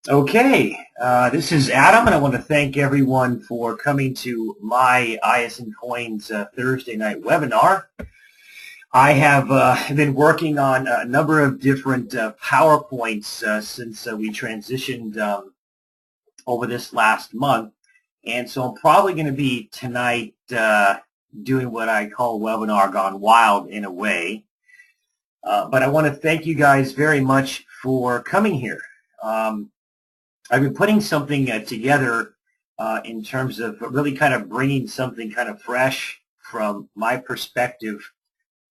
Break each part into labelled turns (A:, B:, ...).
A: Okay, this is Adam, and I want to thank everyone for coming to my ISN Coins Thursday night webinar. I have been working on a number of different PowerPoints since we transitioned over this last month, and so I'm probably going to be tonight doing what I call webinar gone wild in a way. But I want to thank you guys very much for coming here. I've been putting something together in terms of really kind of bringing something kind of fresh from my perspective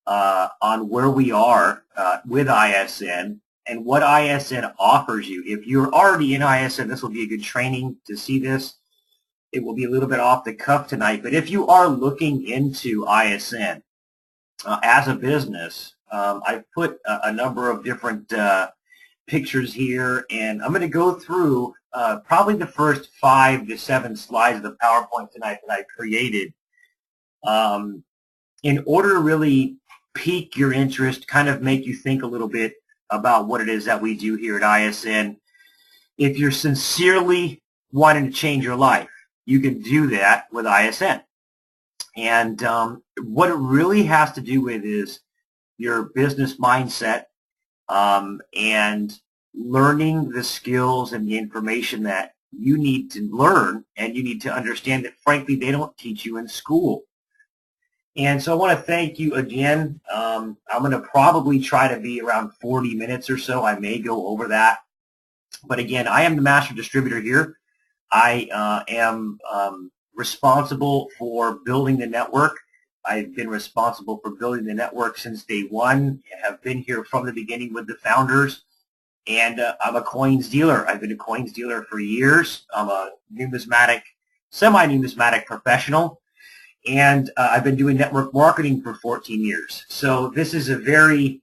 A: on where we are with ISN and what ISN offers you. If you're already in ISN, this will be a good training to see this. It will be a little bit off the cuff tonight, but if you are looking into ISN as a business, I've put a number of different pictures here, and I'm going to go through probably the first 5 to 7 slides of the PowerPoint tonight that I created in order to really pique your interest, kind of make you think a little bit about what it is that we do here at ISN. If you're sincerely wanting to change your life, you can do that with ISN. And what it really has to do with is your business mindset, and learning the skills and the information that you need to learn, and you need to understand that, frankly, they don't teach you in school. And so I want to thank you again. I'm going to probably try to be around 40 minutes or so. I may go over that. But again, I am the master distributor here. I am responsible for building the network. I've been responsible for building the network since day one, have been here from the beginning with the founders, and I'm a coins dealer. I've been a coins dealer for years. I'm a numismatic, semi-numismatic professional, and I've been doing network marketing for 14 years. So this is a very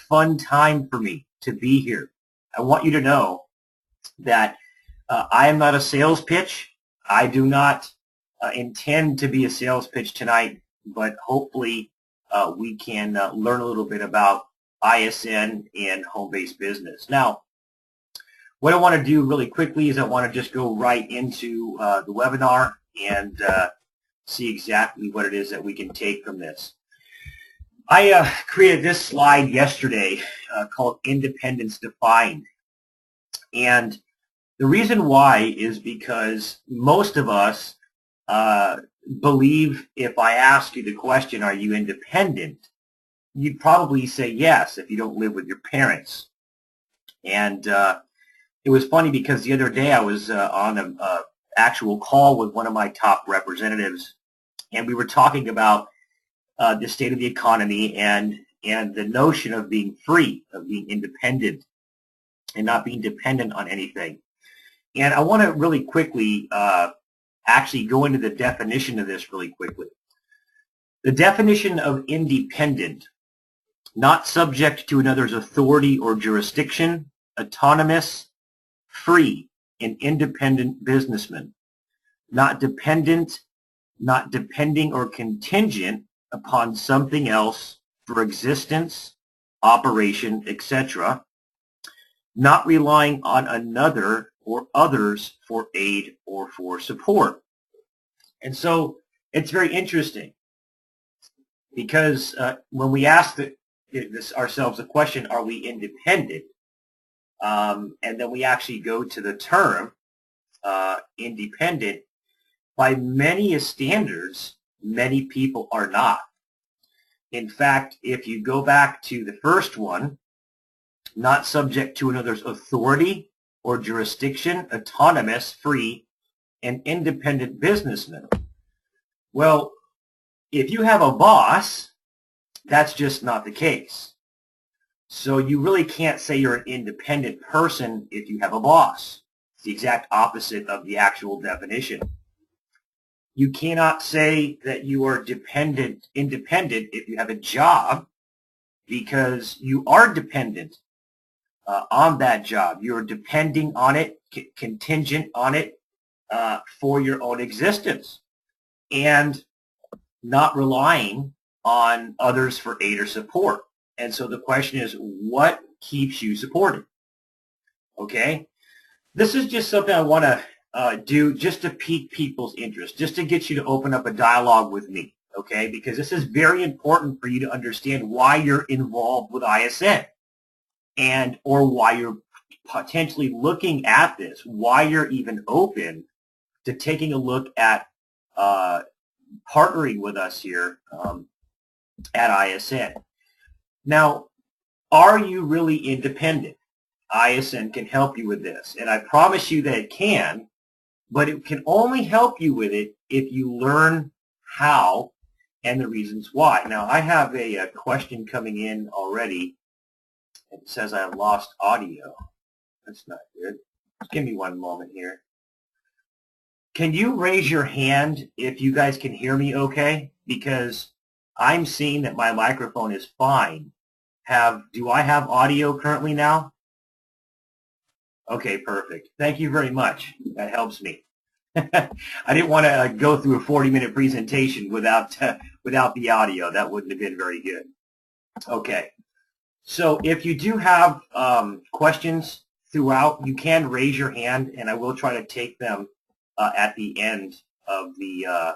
A: fun time for me to be here. I want you to know that I am not a sales pitch. I do not intend to be a sales pitch tonight, but hopefully we can learn a little bit about ISN and home-based business. Now, what I want to do really quickly is I want to just go right into the webinar and see exactly what it is that we can take from this. I created this slide yesterday called Independence Defined. And the reason why is because most of us believe if I ask you the question, are you independent, you'd probably say yes if you don't live with your parents. And it was funny because the other day I was on an actual call with one of my top representatives, and we were talking about the state of the economy and the notion of being free, of being independent, and not being dependent on anything. And I want to really quickly actually go into the definition of this really quickly. The definition of independent: not subject to another's authority or jurisdiction, autonomous, free, and independent businessman. Not dependent, not depending or contingent upon something else for existence, operation, etc. Not relying on another or others for aid or for support. And so it's very interesting because when we ask ourselves the question, are we independent? And then we actually go to the term independent. By many standards, many people are not. In fact, if you go back to the first one, not subject to another's authority or jurisdiction, autonomous, free, and independent businessman. Well, if you have a boss, that's just not the case. So you really can't say you're an independent person if you have a boss. It's the exact opposite of the actual definition. You cannot say that you are independent if you have a job, because you are dependent on that job. You're depending on it, contingent on it for your own existence, and not relying on others for aid or support. And so the question is, what keeps you supported? Okay? This is just something I want to do just to pique people's interest, just to get you to open up a dialogue with me, okay? Because this is very important for you to understand why you're involved with ISN and or why you're potentially looking at this, why you're even open to taking a look at partnering with us here at ISN. Now, are you really independent? ISN can help you with this, and I promise you that it can, but it can only help you with it if you learn how and the reasons why. Now, I have a question coming in already. It says I lost audio. That's not good. Give me one moment here. Can you raise your hand if you guys can hear me okay? Because I'm seeing that my microphone is fine. Do I have audio currently now? Okay, perfect. Thank you very much. That helps me. I didn't want to go through a 40-minute presentation without the audio. That wouldn't have been very good. Okay. So if you do have questions throughout, you can raise your hand, and I will try to take them at the end of the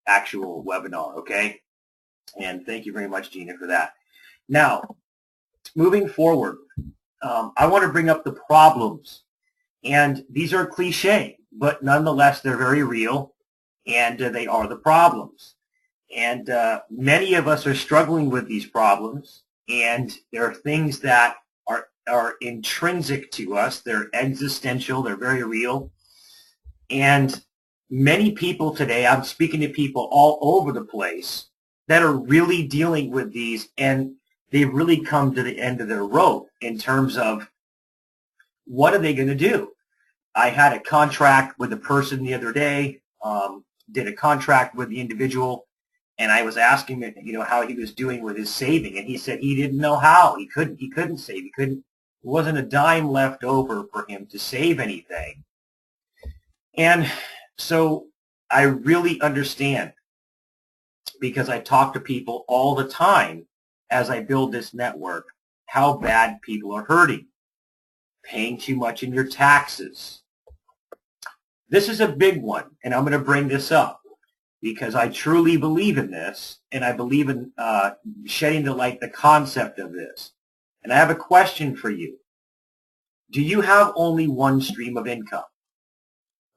A: actual webinar, okay? And thank you very much, Gina, for that. Now, moving forward, I want to bring up the problems. And these are cliche, but nonetheless, they're very real, and they are the problems. And many of us are struggling with these problems, and there are things that are intrinsic to us. They're existential. They're very real. And many people today, I'm speaking to people all over the place that are really dealing with these, and they've really come to the end of their rope in terms of what are they going to do? I had a contract with a person the other day, did a contract with the individual, and I was asking him, how he was doing with his saving, and he said he didn't know how. He couldn't save. There wasn't a dime left over for him to save anything. And so I really understand, because I talk to people all the time as I build this network, how bad people are hurting, paying too much in your taxes. This is a big one, and I'm going to bring this up because I truly believe in this, and I believe in shedding the light, the concept of this. And I have a question for you. Do you have only one stream of income?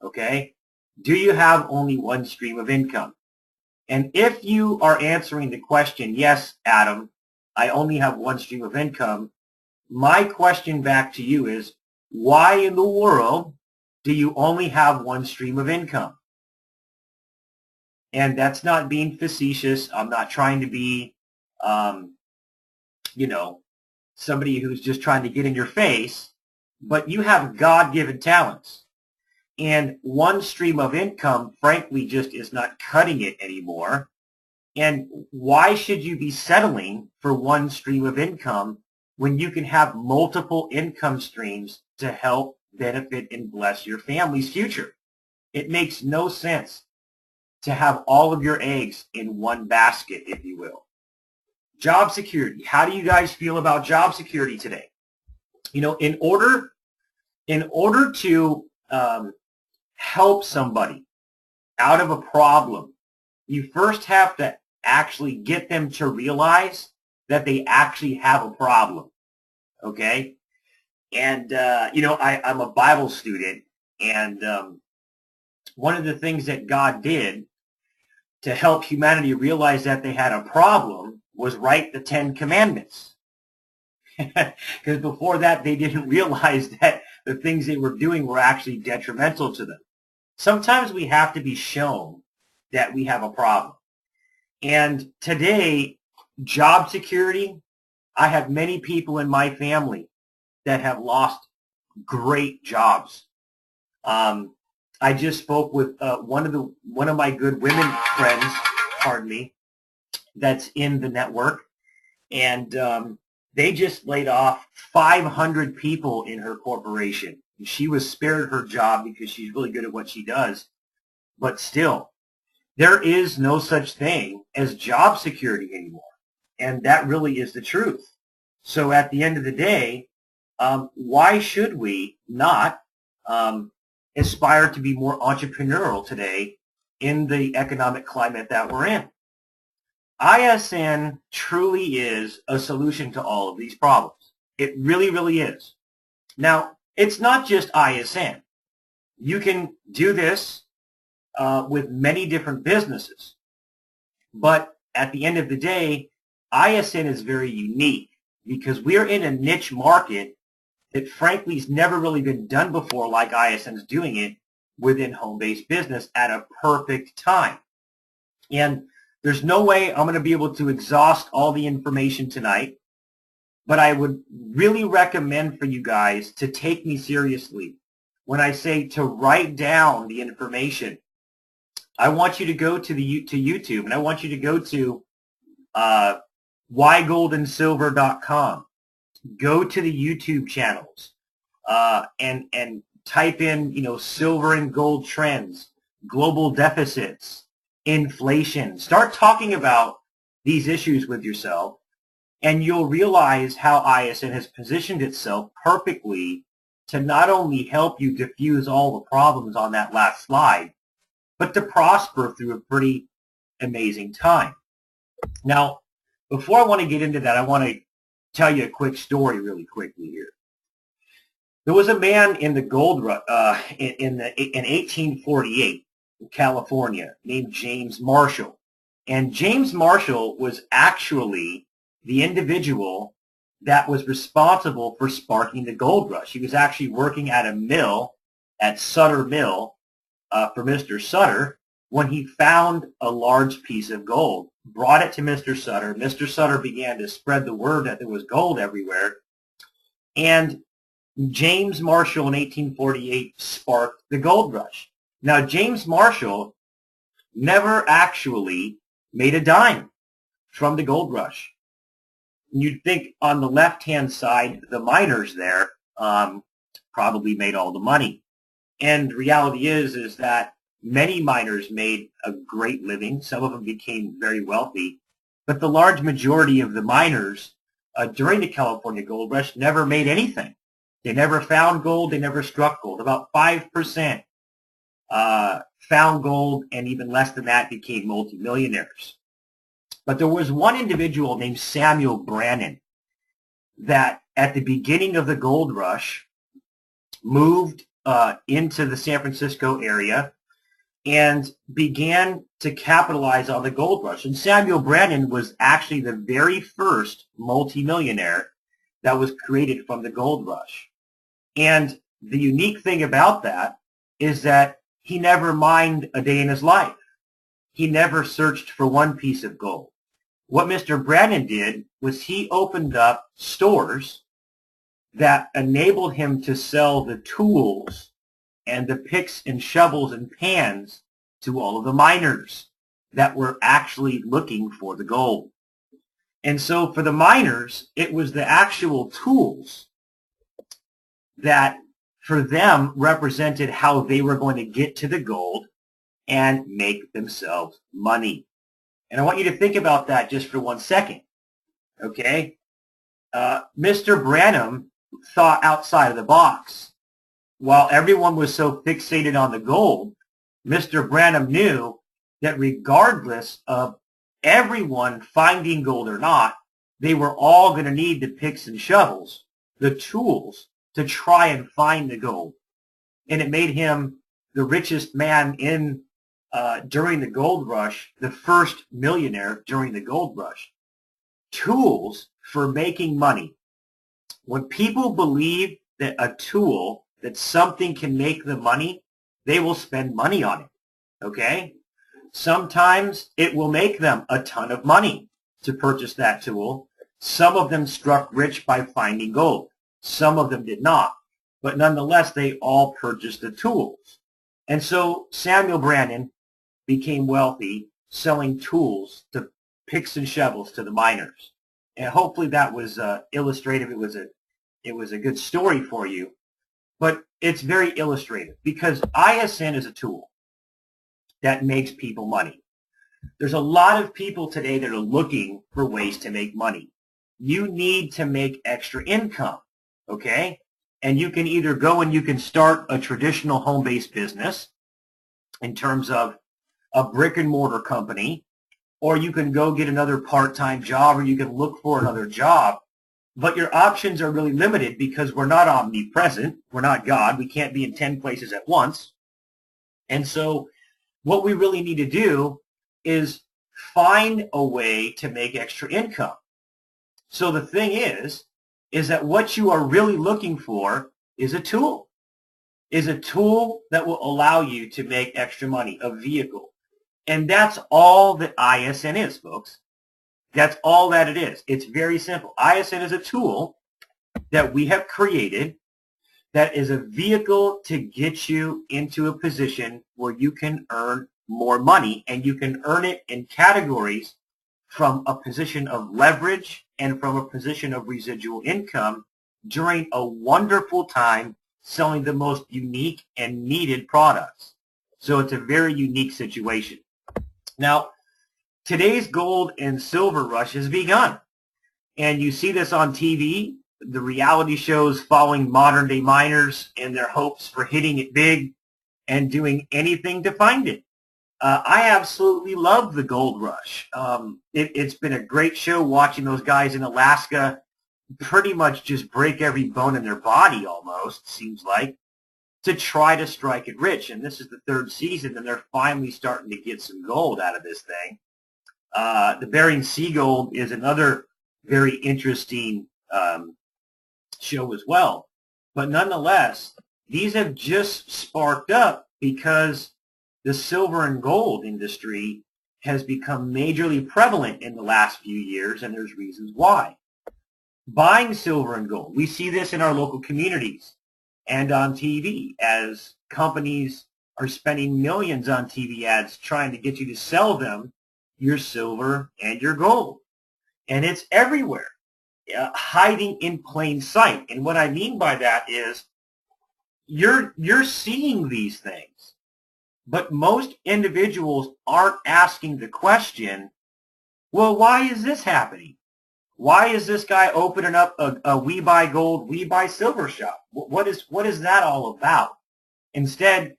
A: Okay? Do you have only one stream of income? And if you are answering the question, yes, Adam, I only have one stream of income, my question back to you is, why in the world do you only have one stream of income? And that's not being facetious. I'm not trying to be, somebody who's just trying to get in your face, but you have God-given talents. And one stream of income, frankly, just is not cutting it anymore. And why should you be settling for one stream of income when you can have multiple income streams to help benefit and bless your family's future? It makes no sense to have all of your eggs in one basket, if you will. Job security. How do you guys feel about job security today? In order to help somebody out of a problem, you first have to actually get them to realize that they actually have a problem, okay? And, I'm a Bible student, and one of the things that God did to help humanity realize that they had a problem was write the 10 Commandments. Because before that, they didn't realize that the things they were doing were actually detrimental to them. Sometimes we have to be shown that we have a problem. And today, job security, I have many people in my family that have lost great jobs. I just spoke with one of my good women friends, that's in the network, and they just laid off 500 people in her corporation. She was spared her job because she's really good at what she does, but still, there is no such thing as job security anymore, and that really is the truth. So at the end of the day, why should we not aspire to be more entrepreneurial today in the economic climate that we're in. ISN truly is a solution to all of these problems. It really, really is. Now, it's not just ISN. You can do this with many different businesses. But at the end of the day, ISN is very unique because we're in a niche market that frankly has never really been done before like ISN is doing it within home-based business at a perfect time. And there's no way I'm going to be able to exhaust all the information tonight, but I would really recommend for you guys to take me seriously when I say to write down the information. I want you to go to YouTube, and I want you to go to whygoldandsilver.com. Go to the YouTube channels and type in, silver and gold trends, global deficits, inflation. Start talking about these issues with yourself, and you'll realize how ISN has positioned itself perfectly to not only help you diffuse all the problems on that last slide, but to prosper through a pretty amazing time. Now, before I want to get into that, I want to tell you a quick story really quickly here. There was a man in the gold in 1848 in California named James Marshall. And James Marshall was actually the individual that was responsible for sparking the gold rush. He was actually working at a mill, at Sutter Mill, for Mr. Sutter, when he found a large piece of gold, brought it to Mr. Sutter. Mr. Sutter began to spread the word that there was gold everywhere. And James Marshall in 1848 sparked the gold rush. Now, James Marshall never actually made a dime from the gold rush. You'd think on the left-hand side, the miners there probably made all the money. And reality is that many miners made a great living. Some of them became very wealthy. But the large majority of the miners during the California gold rush never made anything. They never found gold. They never struck gold. About 5% found gold, and even less than that became multimillionaires. But there was one individual named Samuel Brannan that at the beginning of the gold rush moved into the San Francisco area and began to capitalize on the gold rush. And Samuel Brannan was actually the very first multimillionaire that was created from the gold rush. And the unique thing about that is that he never mined a day in his life. He never searched for one piece of gold. What Mr. Brannan did was he opened up stores that enabled him to sell the tools and the picks and shovels and pans to all of the miners that were actually looking for the gold. And so for the miners, it was the actual tools that for them represented how they were going to get to the gold and make themselves money. And I want you to think about that just for 1 second, okay? Mr. Branham thought outside of the box. While everyone was so fixated on the gold, Mr. Branham knew that regardless of everyone finding gold or not, they were all going to need the picks and shovels, the tools, to try and find the gold. And it made him the richest man in during the gold rush, the first millionaire during the gold rush. Tools for making money. When people believe that a tool, that something can make them money, they will spend money on it, okay? Sometimes it will make them a ton of money to purchase that tool. Some of them struck rich by finding gold. Some of them did not. But nonetheless, they all purchased the tools. And so Samuel Brannan became wealthy selling tools, to picks and shovels to the miners. And hopefully that was illustrative. It was a good story for you. But it's very illustrative because ISN is a tool that makes people money. There's a lot of people today that are looking for ways to make money. You need to make extra income, okay? And you can either go and you can start a traditional home-based business in terms of a brick and mortar company, or you can go get another part-time job, or you can look for another job. But your options are really limited because we're not omnipresent. We're not God. We can't be in 10 places at once. And so what we really need to do is find a way to make extra income. So the thing is that what you are really looking for is a tool that will allow you to make extra money, a vehicle. And that's all that ISN is, folks. That's all that it is. It's very simple. ISN is a tool that we have created that is a vehicle to get you into a position where you can earn more money, and you can earn it in categories from a position of leverage and from a position of residual income during a wonderful time selling the most unique and needed products. So it's a very unique situation. Now, today's gold and silver rush has begun. And you see this on TV, the reality shows following modern day miners and their hopes for hitting it big and doing anything to find it. I absolutely love the gold rush. It's been a great show watching those guys in Alaska pretty much just break every bone in their body almost, seems like, to try to strike it rich. And this is the third season, and they're finally starting to get some gold out of this thing. The Bering Sea Gold is another very interesting show as well. But nonetheless, these have just sparked up because the silver and gold industry has become majorly prevalent in the last few years, and there's reasons why. Buying silver and gold, we see this in our local communities and on TV as companies are spending millions on TV ads trying to get you to sell them your silver and your gold. And it's everywhere, hiding in plain sight. And what I mean by that is you're seeing these things, but most individuals aren't asking the question, well, why is this happening? Why is this guy opening up a We Buy Gold, We Buy Silver shop? What is that all about? Instead,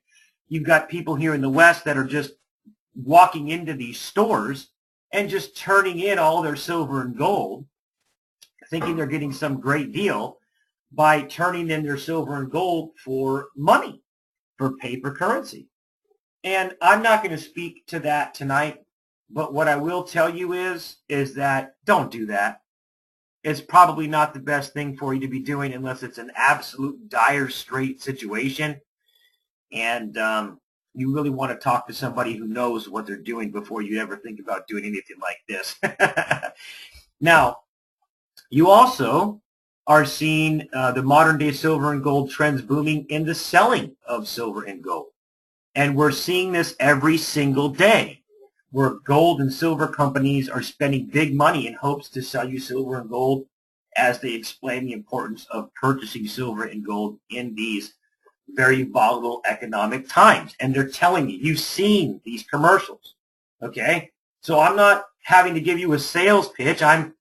A: you've got people here in the West that are just walking into these stores and just turning in all their silver and gold, thinking they're getting some great deal by turning in their silver and gold for money, for paper currency. And I'm not going to speak to that tonight, but what I will tell you is that don't do that. It's probably not the best thing for you to be doing unless it's an absolute dire straight situation. And you really want to talk to somebody who knows what they're doing before you ever think about doing anything like this. Now, you also are seeing the modern day silver and gold trends booming in the selling of silver and gold. And we're seeing this every single day, where gold and silver companies are spending big money in hopes to sell you silver and gold as they explain the importance of purchasing silver and gold in these very volatile economic times. And they're telling you, you've seen these commercials, okay? So I'm not having to give you a sales pitch. I'm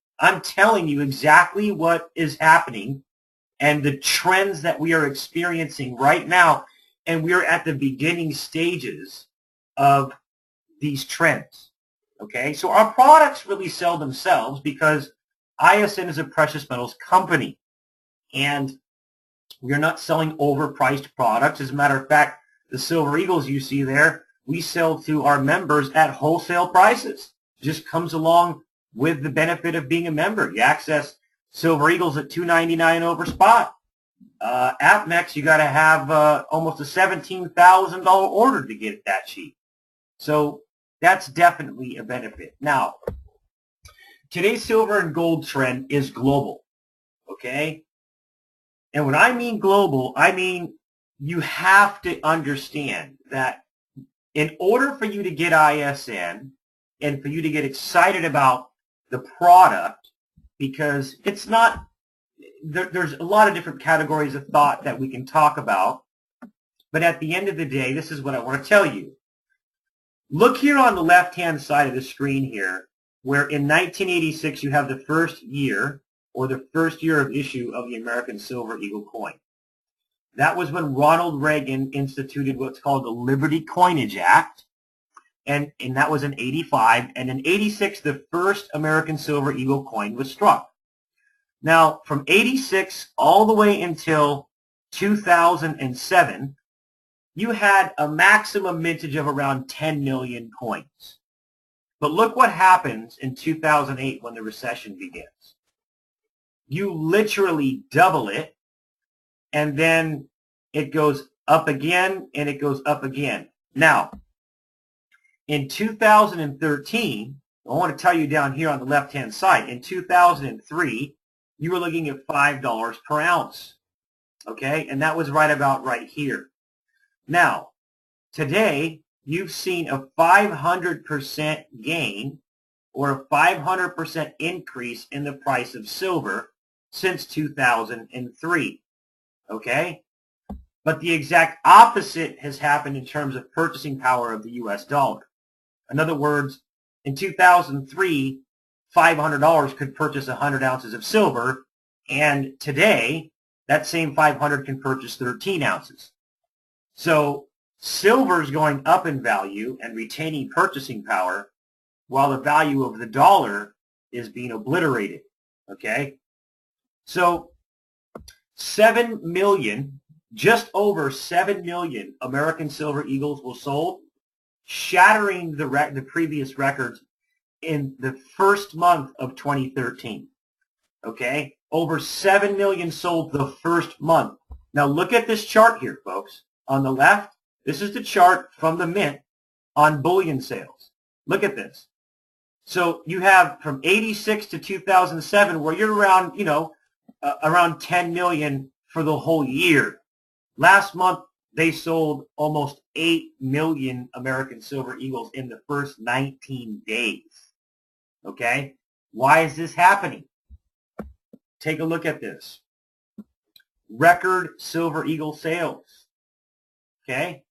A: telling you exactly what is happening and the trends that we are experiencing right now. And we're at the beginning stages of these trends, okay? So our products really sell themselves because ISN is a precious metals company, and we're not selling overpriced products. As a matter of fact, the Silver Eagles you see there, we sell to our members at wholesale prices. Just comes along with the benefit of being a member. You access Silver Eagles at $2.99 over spot. APMEX, you got to have almost a $17,000 order to get it that cheap. So that's definitely a benefit. Now, today's silver and gold trend is global, okay? And when I mean global, I mean you have to understand that in order for you to get ISN and for you to get excited about the product, because it's not, there's a lot of different categories of thought that we can talk about, but at the end of the day, this is what I want to tell you. Look here on the left-hand side of the screen here, where in 1986 you have the first year, or the first year of issue of the American Silver Eagle coin. That was when Ronald Reagan instituted what's called the Liberty Coinage Act, and that was in 85. And in 86, the first American silver eagle coin was struck. Now, from 86 all the way until 2007, you had a maximum mintage of around 10 million coins. But look what happens in 2008 when the recession begins. You literally double it, and then it goes up again, and it goes up again. Now, in 2013, I want to tell you down here on the left-hand side, in 2003, you were looking at $5 per ounce, okay? And that was right about right here. Now, today, you've seen a 500% gain or a 500% increase in the price of silver since 2003, okay? But the exact opposite has happened in terms of purchasing power of the U.S. dollar. In other words, in 2003, $500 could purchase 100 ounces of silver, and today, that same 500 can purchase 13 ounces. So silver is going up in value and retaining purchasing power, while the value of the dollar is being obliterated, okay? So 7 million, just over 7 million American silver eagles were sold, shattering the previous records in the first month of 2013, okay? Over 7 million sold the first month. Now look at this chart here, folks. On the left, this is the chart from the mint on bullion sales. Look at this. So you have from 86 to 2007 where you're around, around 10 million for the whole year. Last month, they sold almost 8 million American silver eagles in the first 19 days. Okay? Why is this happening? Take a look at this. Record silver eagle sales. Okay?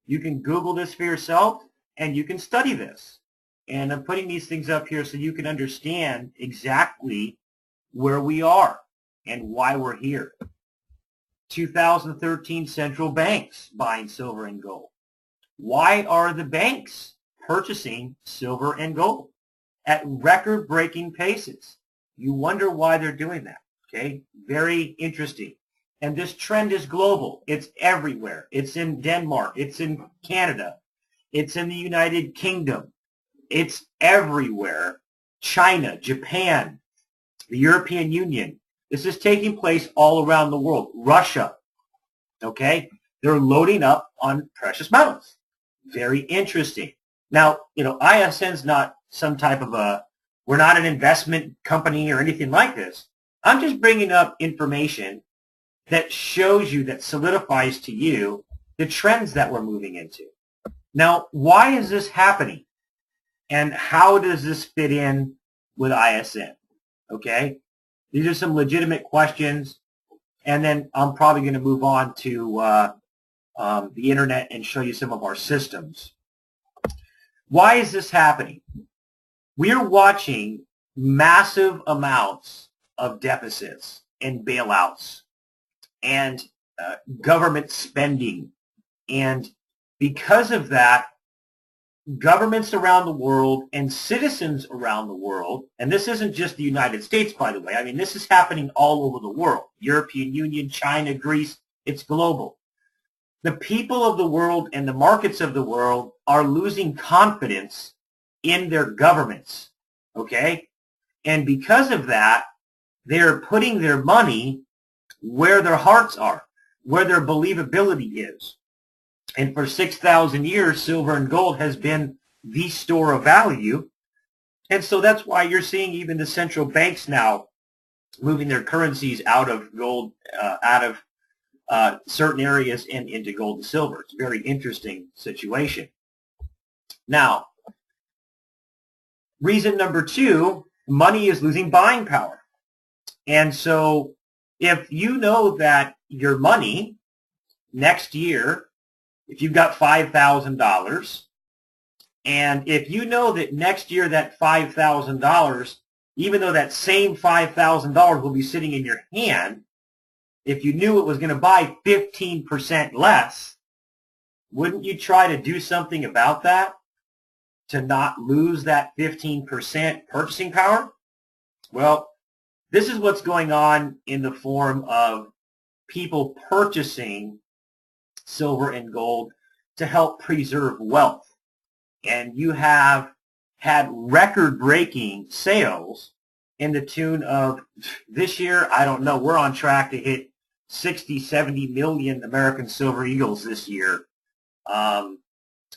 A: You can Google this for yourself, and you can study this. And I'm putting these things up here so you can understand exactly where we are and why we're here. 2013 central banks buying silver and gold. Why are the banks purchasing silver and gold at record-breaking paces? You wonder why they're doing that, okay? Very interesting. And this trend is global. It's everywhere. It's in Denmark. It's in Canada. It's in the United Kingdom. It's everywhere. China, Japan, the European Union. This is taking place all around the world. Russia, okay? They're loading up on precious metals. Very interesting. Now, ISN's not some type of we're not an investment company or anything like this. I'm just bringing up information that shows you, that solidifies to you the trends that we're moving into. Now, why is this happening? And how does this fit in with ISN? Okay? These are some legitimate questions. And then I'm probably going to move on to the internet and show you some of our systems. Why is this happening? We're watching massive amounts of deficits and bailouts and government spending. And because of that, governments around the world and citizens around the world, and this isn't just the United States, by the way. I mean, this is happening all over the world. European Union, China, Greece, it's global. The people of the world and the markets of the world are losing confidence in their governments, okay? And because of that, they're putting their money where their hearts are, where their believability is. And for 6,000 years, silver and gold has been the store of value. And so that's why you're seeing even the central banks now moving their currencies out of gold, out of certain areas and into gold and silver. It's a very interesting situation. Now, reason number two, money is losing buying power. And so if you know that your money next year, if you've got $5,000, and if you know that next year that $5,000, even though that same $5,000 will be sitting in your hand, if you knew it was going to buy 15% less, wouldn't you try to do something about that to not lose that 15% purchasing power? Well, this is what's going on in the form of people purchasing silver and gold to help preserve wealth. And you have had record-breaking sales in the tune of, this year, I don't know, we're on track to hit 60, 70 million American Silver Eagles this year.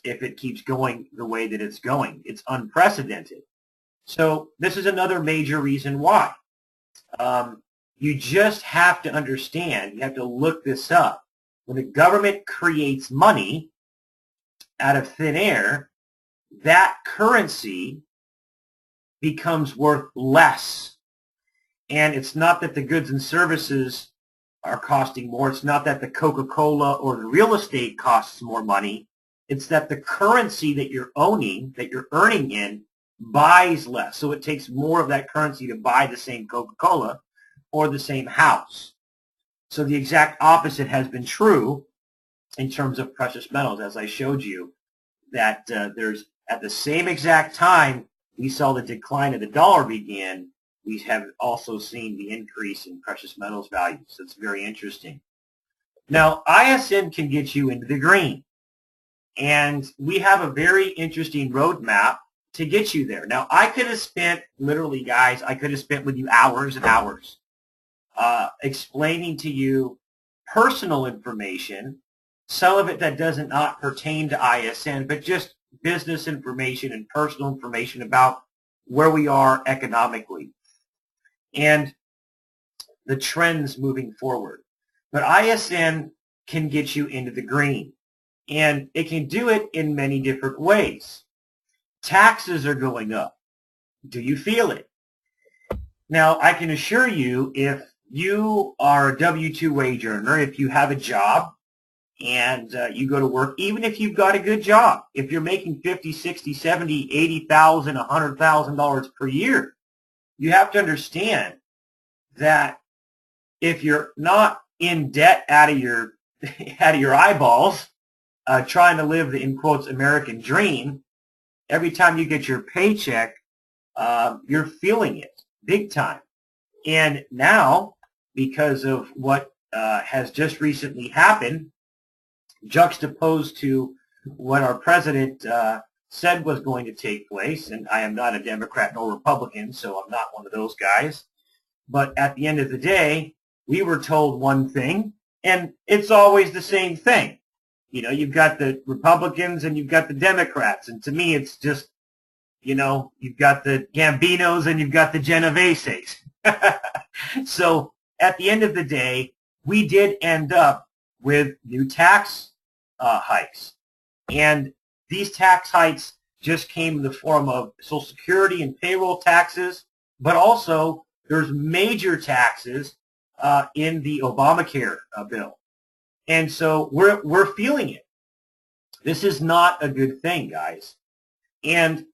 A: If it keeps going the way that it's going. It's unprecedented. So this is another major reason why. You just have to understand, you have to look this up. When the government creates money out of thin air, that currency becomes worth less. And it's not that the goods and services are costing more. It's not that the Coca-Cola or the real estate costs more money. It's that the currency that you're owning, that you're earning in, buys less. So it takes more of that currency to buy the same Coca-Cola or the same house. So the exact opposite has been true in terms of precious metals, as I showed you, that there's at the same exact time we saw the decline of the dollar begin, we have also seen the increase in precious metals values. So it's very interesting. Now, ISN can get you into the green. And we have a very interesting roadmap to get you there. Now, I could have spent, literally, guys, I could have spent with you hours and hours explaining to you personal information, some of it that does not pertain to ISN, but just business information and personal information about where we are economically and the trends moving forward. But ISN can get you into the green. And it can do it in many different ways. Taxes are going up. Do you feel it? Now, I can assure you, if you are a W-2 wage earner, if you have a job and you go to work, even if you've got a good job, if you're making $50,000, $60,000, $70,000, $80,000, $100,000 per year, you have to understand that if you're not in debt out of your eyeballs, trying to live the, in quotes, American dream, every time you get your paycheck, you're feeling it big time. And now, because of what has just recently happened, juxtaposed to what our president said was going to take place, and I am not a Democrat nor Republican, so I'm not one of those guys, but at the end of the day, we were told one thing, and it's always the same thing. You know, you've got the Republicans and you've got the Democrats. And to me, it's just, you know, you've got the Gambinos and you've got the Genoveses. So at the end of the day, we did end up with new tax hikes. And these tax hikes just came in the form of Social Security and payroll taxes, but also there's major taxes in the Obamacare bill. And so we're feeling it. This is not a good thing, guys. And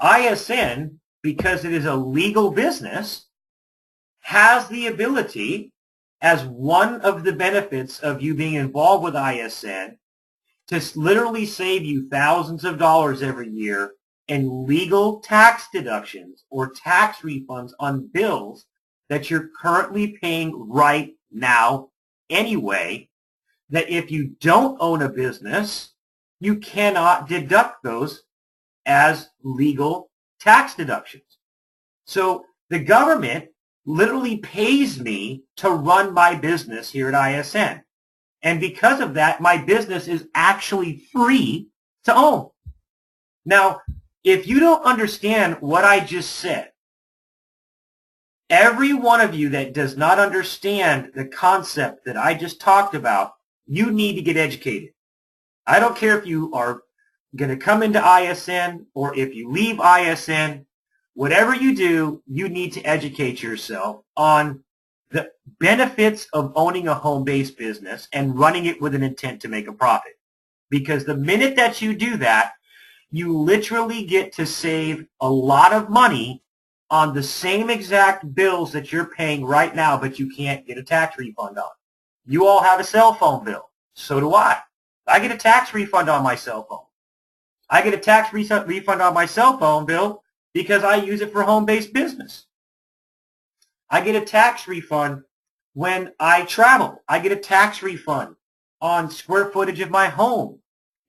A: ISN, because it is a legal business, has the ability, as one of the benefits of you being involved with ISN, to literally save you thousands of dollars every year in legal tax deductions or tax refunds on bills that you're currently paying right now anyway, that if you don't own a business, you cannot deduct those as legal tax deductions. So the government literally pays me to run my business here at ISN. And because of that, my business is actually free to own. Now, if you don't understand what I just said, every one of you that does not understand the concept that I just talked about, you need to get educated. I don't care if you are going to come into ISN or if you leave ISN. Whatever you do, you need to educate yourself on the benefits of owning a home-based business and running it with an intent to make a profit. Because the minute that you do that, you literally get to save a lot of money on the same exact bills that you're paying right now, but you can't get a tax refund on. You all have a cell phone bill. So do I. I get a tax refund on my cell phone. I get a tax refund on my cell phone bill because I use it for home-based business. I get a tax refund when I travel. I get a tax refund on square footage of my home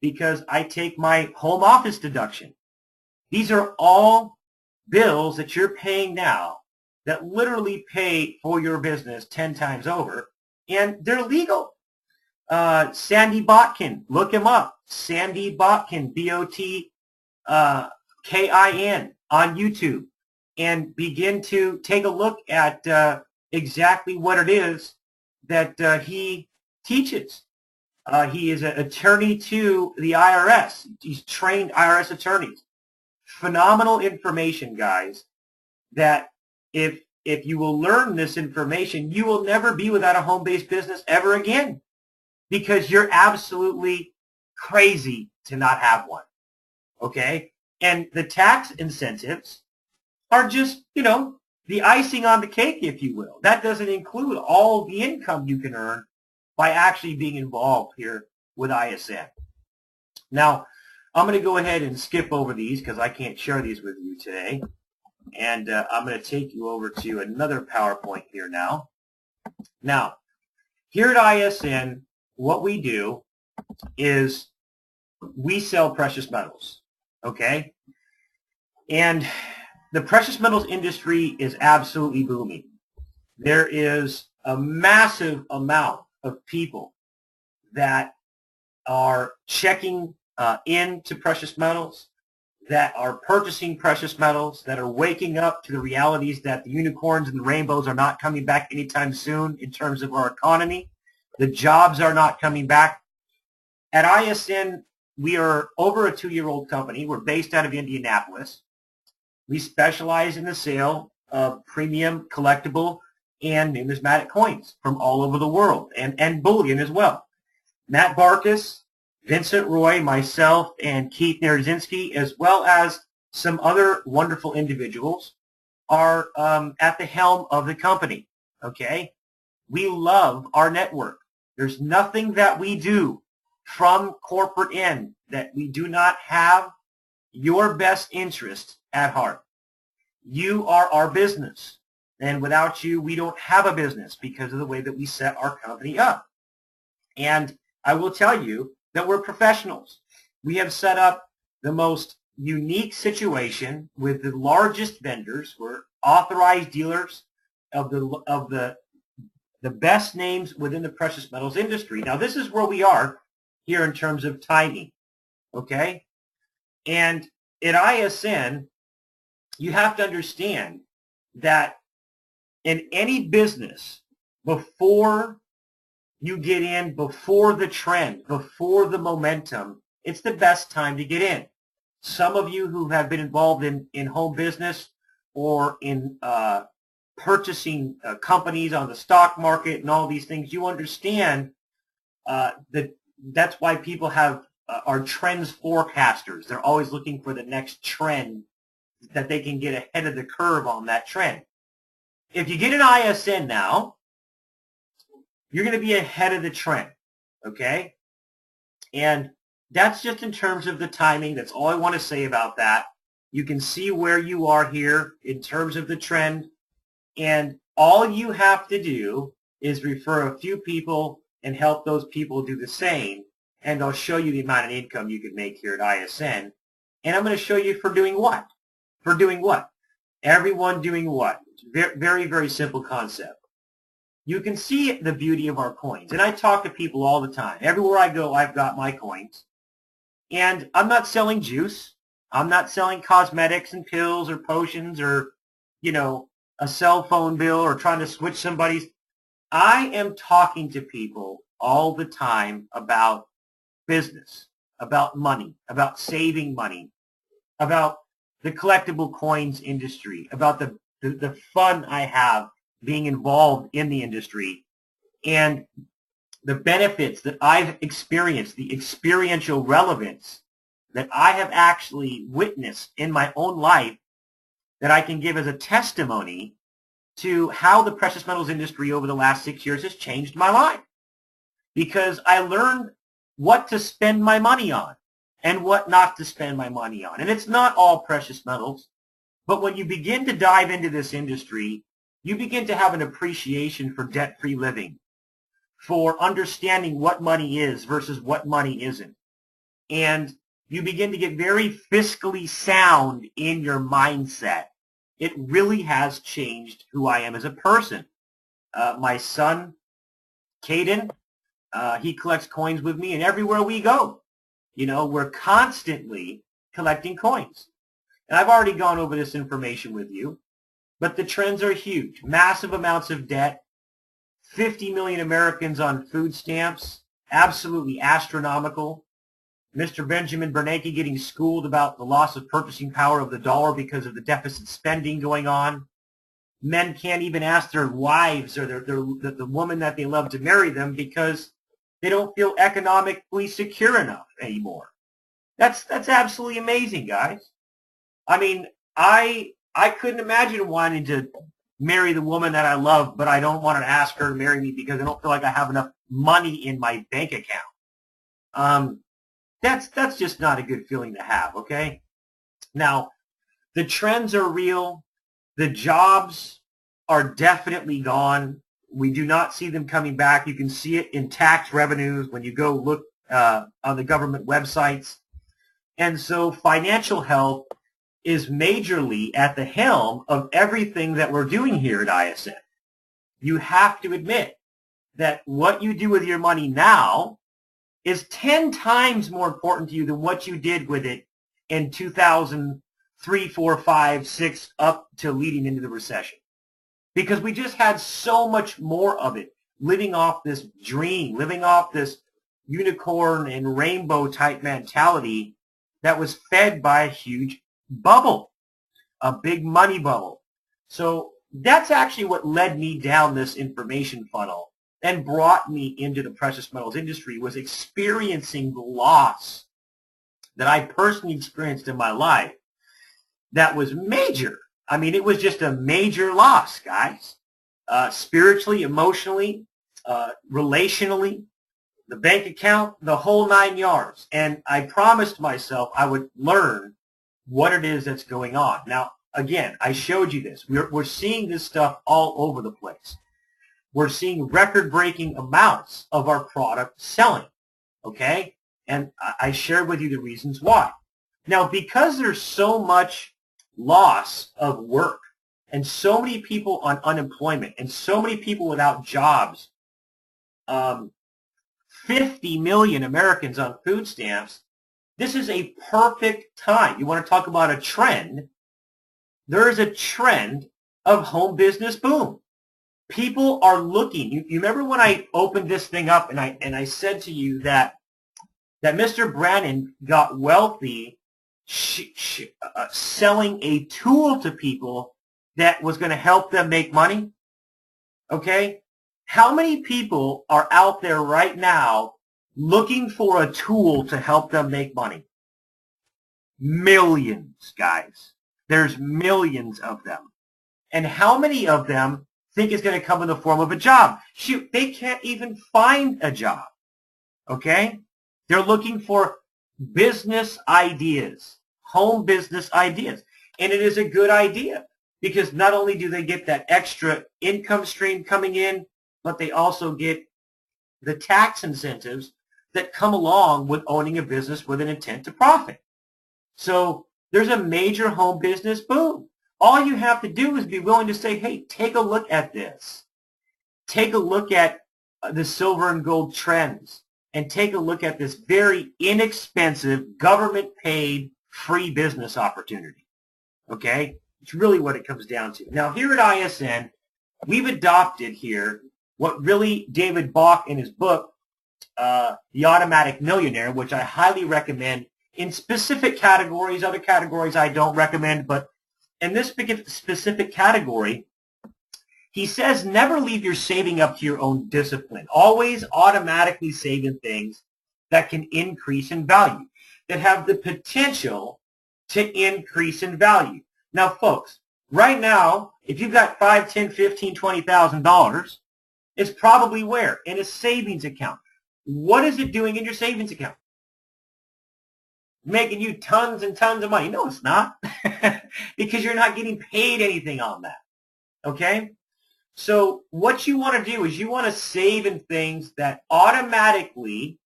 A: because I take my home office deduction. These are all bills that you're paying now that literally pay for your business 10 times over, and they're legal. Sandy Botkin, look him up. Sandy Botkin, B-O-T-K-I-N, on YouTube, and begin to take a look at exactly what it is that he teaches. He is an attorney to the IRS. He's trained IRS attorneys. Phenomenal information, guys, that if you will learn this information, you will never be without a home-based business ever again, because you're absolutely crazy to not have one, okay? And the tax incentives are just, the icing on the cake, if you will. That doesn't include all the income you can earn by actually being involved here with ISN. Now, I'm going to go ahead and skip over these because I can't share these with you today. And I'm going to take you over to another PowerPoint here now. Now, here at ISN, what we do is we sell precious metals, okay? And the precious metals industry is absolutely booming. There is a massive amount of people that are checking into precious metals, that are purchasing precious metals, that are waking up to the realities that the unicorns and the rainbows are not coming back anytime soon in terms of our economy. The jobs are not coming back. At ISN, we are over a 2-year-old company. We're based out of Indianapolis. We specialize in the sale of premium, collectible, and numismatic coins from all over the world, and bullion as well. Matt Barkus, Vincent Roy, myself, and Keith Nerzinski, as well as some other wonderful individuals, are at the helm of the company, okay? We love our network. There's nothing that we do from corporate end that we do not have your best interest at heart. You are our business, and without you, we don't have a business because of the way that we set our company up. And I will tell you that we're professionals. We have set up the most unique situation with the largest vendors. We're authorized dealers of the best names within the precious metals industry. Now, this is where we are here in terms of timing, okay? And at ISN, you have to understand that in any business, before you get in, before the trend, before the momentum, it's the best time to get in. Some of you who have been involved in home business or in purchasing companies on the stock market and all these things, you understand that that's why people are trends forecasters. They're always looking for the next trend that they can get ahead of the curve on that trend. If you get an ISN now, you're going to be ahead of the trend, okay? And that's just in terms of the timing. That's all I want to say about that. You can see where you are here in terms of the trend, and all you have to do is refer a few people and help those people do the same, and I'll show you the amount of income you can make here at ISN. And I'm going to show you for doing what? For doing what? Everyone doing what? It's very, very simple concept. You can see the beauty of our coins. And I talk to people all the time. Everywhere I go, I've got my coins. And I'm not selling juice. I'm not selling cosmetics and pills or potions or, a cell phone bill or trying to switch somebody's. I am talking to people all the time about business, about money, about saving money, about the collectible coins industry, about the fun I have being involved in the industry, and the benefits that I've experienced, the experiential relevance that I have actually witnessed in my own life that I can give as a testimony to how the precious metals industry over the last 6 years has changed my life. because I learned what to spend my money on and what not to spend my money on. And it's not all precious metals, but when you begin to dive into this industry, you begin to have an appreciation for debt-free living, for understanding what money is versus what money isn't. And you begin to get very fiscally sound in your mindset. It really has changed who I am as a person. My son, Caden, he collects coins with me, and everywhere we go, we're constantly collecting coins. And I've already gone over this information with you, but the trends are huge. Massive amounts of debt, 50 million Americans on food stamps, absolutely astronomical. Mr. Benjamin Bernanke getting schooled about the loss of purchasing power of the dollar because of the deficit spending going on. Men can't even ask their wives or the woman that they love to marry them because they don't feel economically secure enough anymore. That's absolutely amazing, guys. I mean, I couldn't imagine wanting to marry the woman that I love, but I don't want to ask her to marry me because I don't feel like I have enough money in my bank account. That's just not a good feeling to have, okay? Now, the trends are real. The jobs are definitely gone. We do not see them coming back. You can see it in tax revenues when you go look on the government websites. And so financial health is majorly at the helm of everything that we're doing here at ISN. You have to admit that what you do with your money now is 10 times more important to you than what you did with it in 2003, 4, 5, 6, up to leading into the recession. Because we just had so much more of it, living off this dream, living off this unicorn and rainbow type mentality that was fed by a huge bubble, a big money bubble. So that's actually what led me down this information funnel and brought me into the precious metals industry, was experiencing the loss that I personally experienced in my life that was major. I mean, it was just a major loss, guys. Spiritually, emotionally, relationally, the bank account, the whole 9 yards. And I promised myself I would learn what it is that's going on. Now, again, I showed you this. We're seeing this stuff all over the place. We're seeing record-breaking amounts of our product selling, okay? And I shared with you the reasons why. Now, because there's so much loss of work and so many people on unemployment and so many people without jobs, 50 million Americans on food stamps, this is a perfect time. You want to talk about a trend? There is a trend of home business boom. People are looking. You remember when I opened this thing up and I said to you that Mr. Brannon got wealthy selling a tool to people that was going to help them make money? Okay? How many people are out there right now looking for a tool to help them make money? Millions, guys. There's millions of them. And how many of them think it's going to come in the form of a job? Shoot, they can't even find a job. Okay? They're looking for business ideas, home business ideas. And it is a good idea because not only do they get that extra income stream coming in, but they also get the tax incentives that come along with owning a business with an intent to profit. So there's a major home business boom. All you have to do is be willing to say, hey, take a look at this. Take a look at the silver and gold trends and take a look at this very inexpensive, government-paid, free business opportunity. Okay? It's really what it comes down to. Now, here at ISN, we've adopted here what really David Bach in his book, The Automatic Millionaire, which I highly recommend in specific categories. Other categories I don't recommend, but in this specific category, he says never leave your saving up to your own discipline. Always automatically save in things that can increase in value, that have the potential to increase in value. Now, folks, right now, if you've got $5, $10, $15, $20,000, it's probably where? In a savings account. what is it doing in your savings account? Making you tons and tons of money. No, it's not. Because you're not getting paid anything on that. Okay? So what you want to do is you want to save in things that automatically,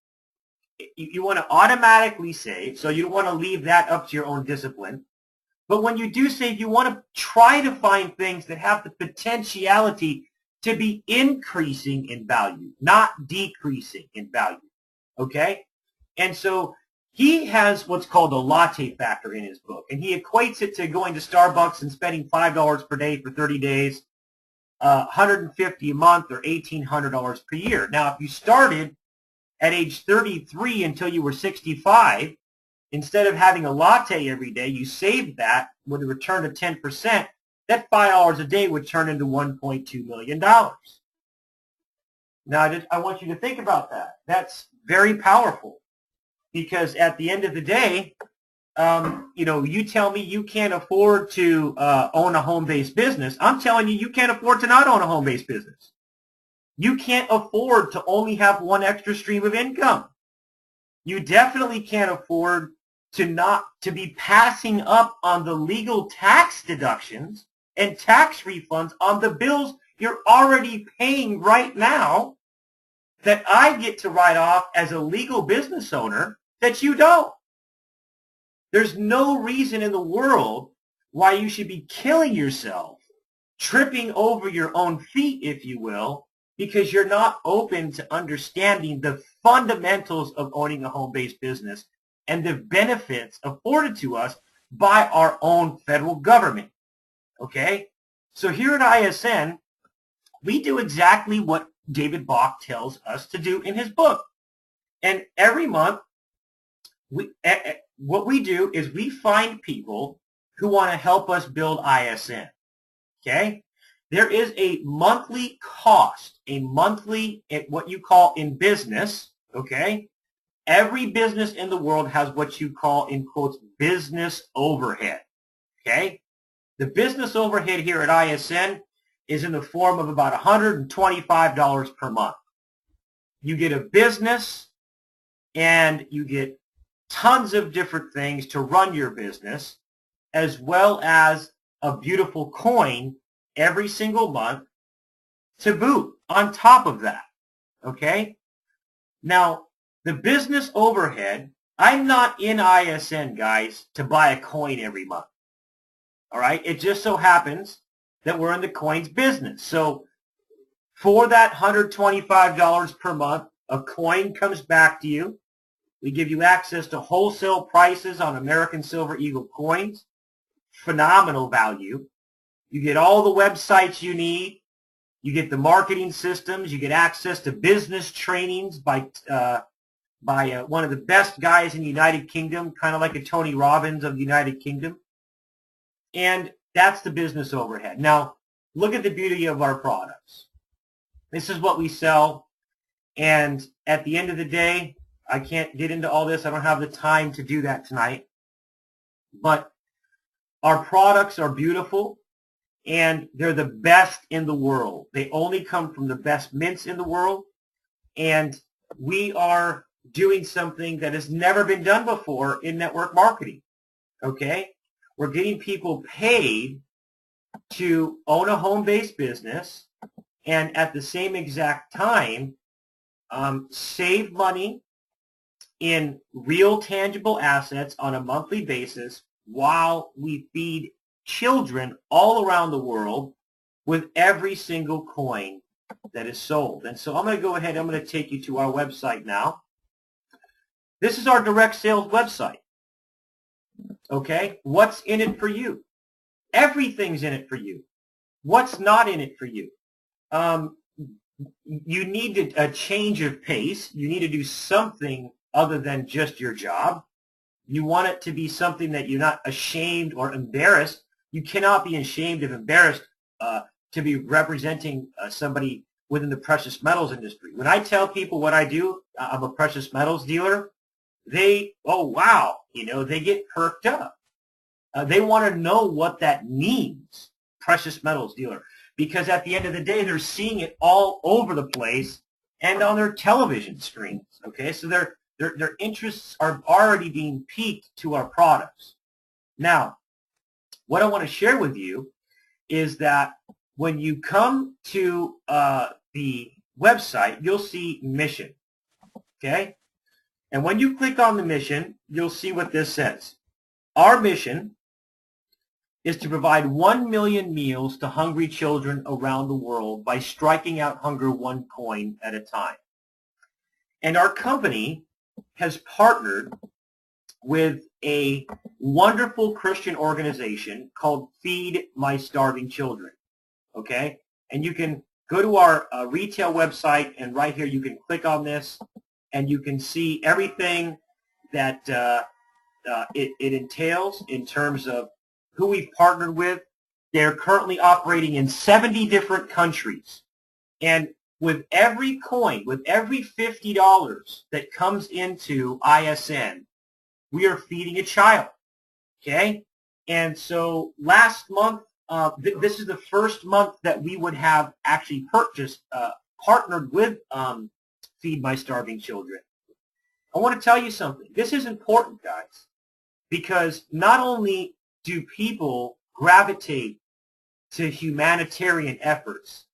A: you want to automatically save, so you don't want to leave that up to your own discipline. But when you do save, you want to try to find things that have the potentiality to be increasing in value, not decreasing in value. Okay? And so he has what's called a latte factor in his book, and he equates it to going to Starbucks and spending $5 per day for 30 days, $150 a month, or $1,800 per year. Now, if you started at age 33 until you were 65, instead of having a latte every day, you saved that with a return of 10%, that $5 a day would turn into $1.2 million. Now, I want you to think about that. That's very powerful, because at the end of the day, you tell me you can't afford to own a home-based business. I'm telling you, you can't afford to not own a home-based business. You can't afford to only have one extra stream of income. You definitely can't afford to be passing up on the legal tax deductions and tax refunds on the bills you're already paying right now that I get to write off as a legal business owner that you don't. There's no reason in the world why you should be killing yourself, tripping over your own feet, if you will, because you're not open to understanding the fundamentals of owning a home-based business and the benefits afforded to us by our own federal government. Okay? So here at ISN, we do exactly what David Bach tells us to do in his book. And every month, what we do is we find people who want to help us build ISN. Okay? There is a monthly cost, what you call in business, okay? Every business in the world has what you call, in quotes, business overhead, okay? The business overhead here at ISN is in the form of about $125 per month. You get a business and you get tons of different things to run your business, as well as a beautiful coin every single month to boot on top of that, okay? Now, the business overhead, I'm not in ISN, guys, to buy a coin every month, all right? It just so happens that we're in the coins business. So for that $125 per month, a coin comes back to you. We give you access to wholesale prices on American Silver Eagle coins. Phenomenal value. You get all the websites you need. You get the marketing systems. You get access to business trainings by one of the best guys in the United Kingdom, kind of like a Tony Robbins of the United Kingdom. And that's the business overhead. Now, look at the beauty of our products. This is what we sell. And at the end of the day, I can't get into all this. I don't have the time to do that tonight. But our products are beautiful, and they're the best in the world. They only come from the best mints in the world, and we are doing something that has never been done before in network marketing, okay? We're getting people paid to own a home-based business and at the same exact time save money in real tangible assets on a monthly basis while we feed children all around the world with every single coin that is sold. And so I'm going to go ahead, I'm going to take you to our website now. This is our direct sales website. Okay? What's in it for you? Everything's in it for you. What's not in it for you? You need a change of pace. You need to do something other than just your job. You want it to be something that you're not ashamed or embarrassed. You cannot be ashamed or embarrassed to be representing somebody within the precious metals industry. When I tell people what I do, I'm a precious metals dealer, they, oh, wow, they get perked up. They want to know what that means, precious metals dealer, because at the end of the day, they're seeing it all over the place, and on their television screens. Okay, so their interests are already being piqued to our products. Now, what I want to share with you is that when you come to the website, you'll see mission. Okay, and when you click on the mission, you'll see what this says. Our mission is to provide 1 million meals to hungry children around the world by striking out hunger one coin at a time. And our company has partnered with a wonderful Christian organization called Feed My Starving Children. Okay? And you can go to our retail website, and right here you can click on this, and you can see everything that it entails in terms of who we've partnered with. They're currently operating in 70 different countries. And with every coin, with every $50 that comes into ISN, we are feeding a child. Okay? And so last month, this is the first month that we would have actually partnered with Feed My Starving Children. I want to tell you something. This is important, guys, because not only do people gravitate to humanitarian efforts,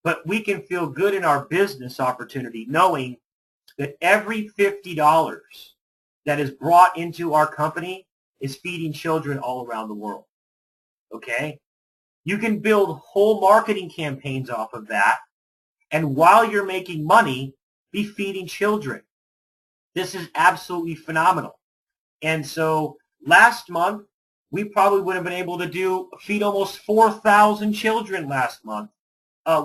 A: but we can feel good in our business opportunity knowing that every $50 that is brought into our company is feeding children all around the world. Okay? You can build whole marketing campaigns off of that, and while you're making money, be feeding children. This is absolutely phenomenal. And so last month, we probably would have been able to feed almost 4,000 children last month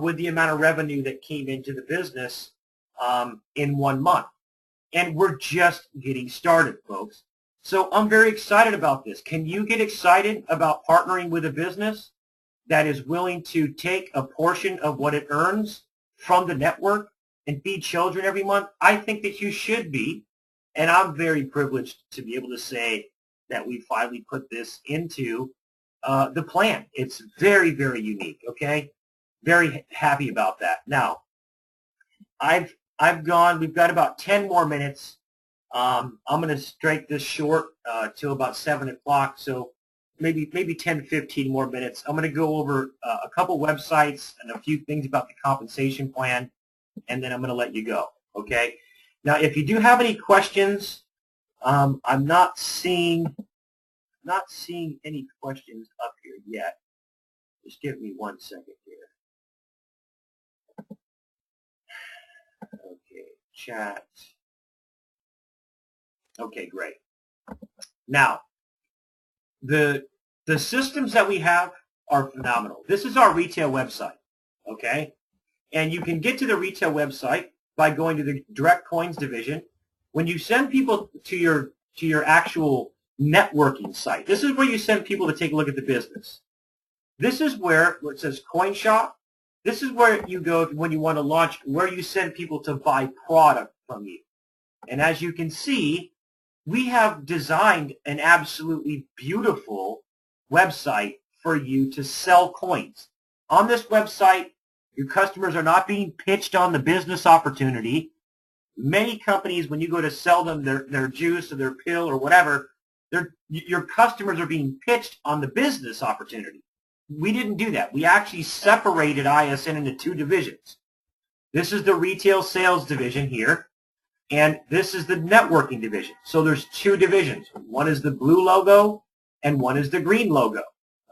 A: with the amount of revenue that came into the business in 1 month. And we're just getting started, folks. So I'm very excited about this. Can you get excited about partnering with a business that is willing to take a portion of what it earns from the network and feed children every month? I think that you should be. And I'm very privileged to be able to say that we finally put this into the plan. It's very, very unique, okay? Very happy about that. Now, we've got about 10 more minutes. I'm going to strike this short till about 7 o'clock, so maybe 10, 15 more minutes. I'm going to go over a couple websites and a few things about the compensation plan, and then I'm going to let you go, okay? Now, if you do have any questions, I'm not seeing any questions up here yet. Just give me 1 second here. Okay, chat. Okay, great. Now, the systems that we have are phenomenal. This is our retail website, okay? And you can get to the retail website by going to the Direct Coins division. When you send people to your actual networking site, this is where you send people to take a look at the business. This is where it says Coin Shop. This is where you go when you want to launch, where you send people to buy product from you. And as you can see, we have designed an absolutely beautiful website for you to sell coins. On this website, your customers are not being pitched on the business opportunity. Many companies, when you go to sell them their juice or their pill or whatever, your customers are being pitched on the business opportunity. We didn't do that. We actually separated ISN into 2 divisions. This is the retail sales division here, and this is the networking division. So there's 2 divisions. One is the blue logo, and one is the green logo.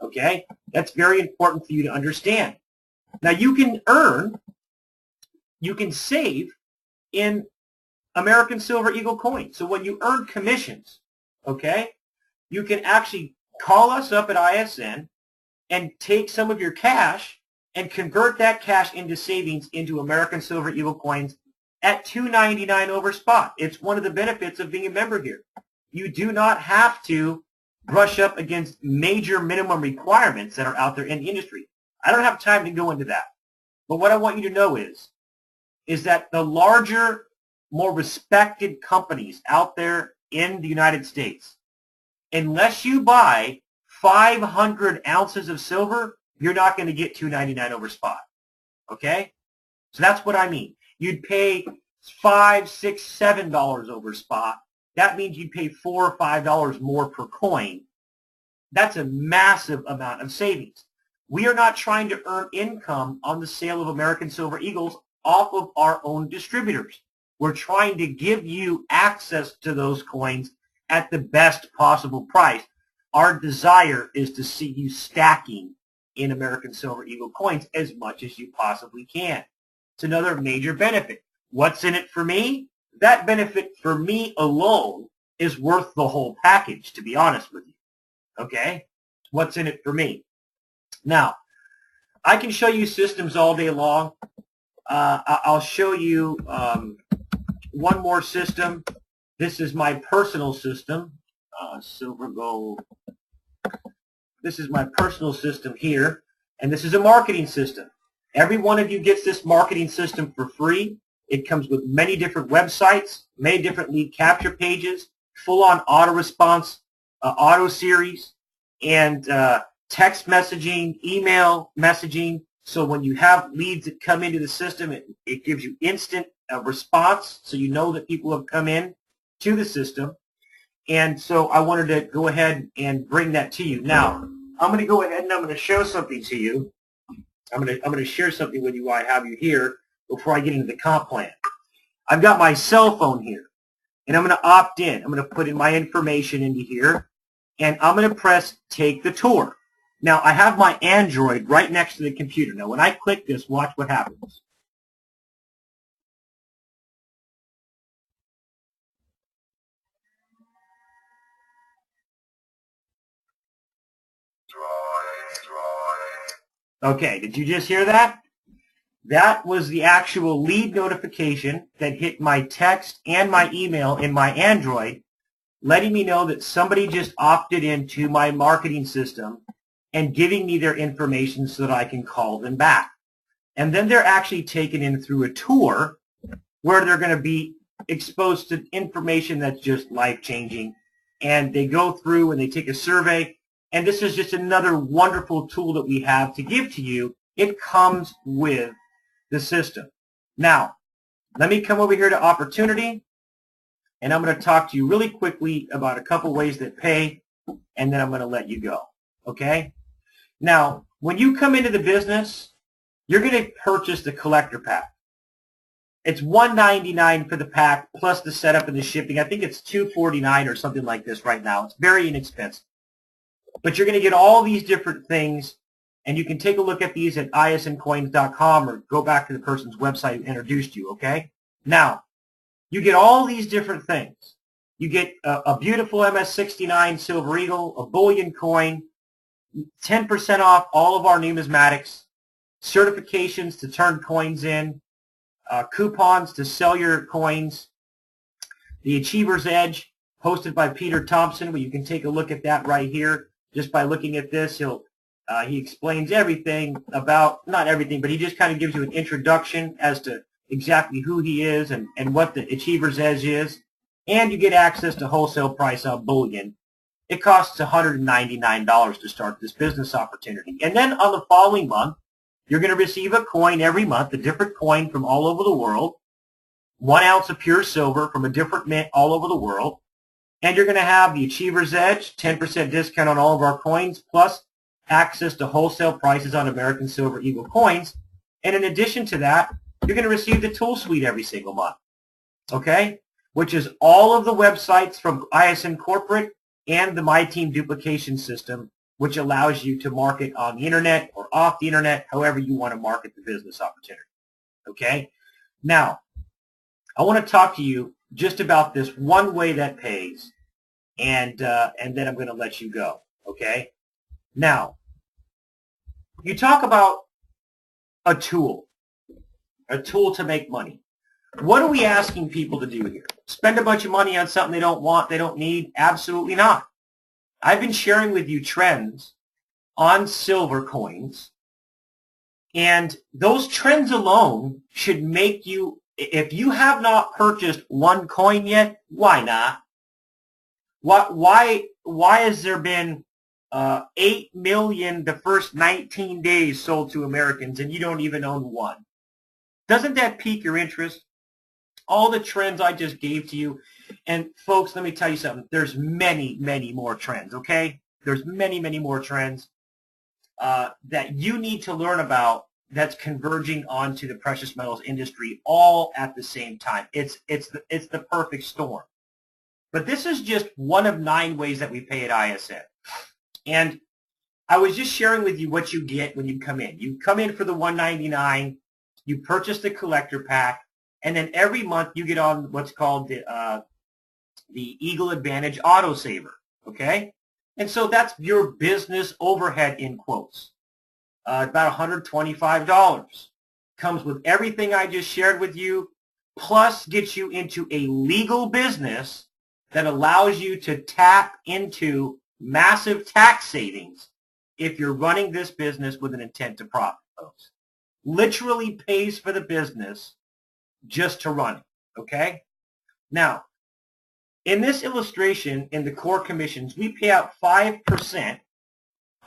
A: Okay? That's very important for you to understand. Now you can save in American Silver Eagle coins. So when you earn commissions, okay, you can actually call us up at ISN and take some of your cash and convert that cash into savings into American Silver Eagle coins at $2.99 over spot. It's one of the benefits of being a member here. You do not have to brush up against major minimum requirements that are out there in the industry. I don't have time to go into that. But what I want you to know is that the larger, more respected companies out there in the United States, unless you buy 500 ounces of silver, you're not going to get $2.99 over spot. Okay? So that's what I mean. you'd pay $5, $6, $7 over spot. That means you'd pay $4 or $5 more per coin. That's a massive amount of savings. We are not trying to earn income on the sale of American Silver Eagles off of our own distributors. We're trying to give you access to those coins at the best possible price. Our desire is to see you stacking in American Silver Eagle coins as much as you possibly can. It's another major benefit. What's in it for me? That benefit for me alone is worth the whole package, to be honest with you. Okay? What's in it for me? Now, I can show you systems all day long. I'll show you one more system. This is my personal system, Silver Gold. This is my personal system here, and this is a marketing system. Every one of you gets this marketing system for free. It comes with many different websites, many different lead capture pages, full-on auto response, auto series, and text messaging, email messaging. So when you have leads that come into the system, it gives you instant response, so you know that people have come in to the system. And so I wanted to go ahead and bring that to you. Now, I'm going to go ahead and I'm going to show something to you. I'm going to share something with you while I have you here before I get into the comp plan. I've got my cell phone here, and I'm going to opt in. I'm going to put in my information into here, and I'm going to press Take the Tour. Now, I have my Android right next to the computer. Now, when I click this, watch what happens. Okay, did you just hear that? That was the actual lead notification that hit my text and my email in my Android, letting me know that somebody just opted into my marketing system and giving me their information so that I can call them back. And then they're actually taken in through a tour where they're going to be exposed to information that's just life-changing. And they go through and they take a survey. And this is just another wonderful tool that we have to give to you. It comes with the system. Now, let me come over here to Opportunity, and I'm going to talk to you really quickly about a couple ways that pay, and then I'm going to let you go. Okay? Now, when you come into the business, you're going to purchase the collector pack. It's $199 for the pack plus the setup and the shipping. I think it's $249 or something like this right now. It's very inexpensive. But you're going to get all these different things, and you can take a look at these at isncoins.com or go back to the person's website who introduced you, okay? Now, you get all these different things. You get a beautiful MS-69 Silver Eagle, a bullion coin, 10% off all of our numismatics, certifications to turn coins in, coupons to sell your coins, the Achiever's Edge, hosted by Peter Thompson, where you can take a look at that right here. Just by looking at this, he explains everything about, not everything, but he just kind of gives you an introduction as to exactly who he is and what the Achiever's Edge is. And you get access to wholesale price on bullion. It costs $199 to start this business opportunity. And then on the following month, you're going to receive a coin every month, a different coin from all over the world, 1 ounce of pure silver from a different mint all over the world. And you're going to have the Achiever's Edge, 10% discount on all of our coins, plus access to wholesale prices on American Silver Eagle coins. And in addition to that, you're going to receive the tool suite every single month, okay? Which is all of the websites from ISN Corporate and the My Team duplication system, which allows you to market on the internet or off the internet, however you want to market the business opportunity, okay? Now, I want to talk to you just about this one way that pays, and then I'm going to let you go, okay? Now, you talk about a tool to make money. What are we asking people to do here? Spend a bunch of money on something they don't want, they don't need? Absolutely not. I've been sharing with you trends on silver coins, and those trends alone should make you, if you have not purchased one coin yet, why not? Why has there been 8 million the first 19 days sold to Americans and you don't even own one? Doesn't that pique your interest? All the trends I just gave to you. And folks, let me tell you something. There's many, many more trends, okay? There's many, many more trends that you need to learn about that's converging onto the precious metals industry all at the same time. It's the perfect storm. But this is just one of 9 ways that we pay at ISN. And I was just sharing with you what you get when you come in. You come in for the $199, you purchase the collector pack, and then every month you get on what's called the Eagle Advantage Autosaver, okay? And so that's your business overhead in quotes. About $125. Comes with everything I just shared with you, plus gets you into a legal business that allows you to tap into massive tax savings if you're running this business with an intent to profit, folks. Literally pays for the business just to run it, okay? Now, in this illustration, in the core commissions, we pay out 5%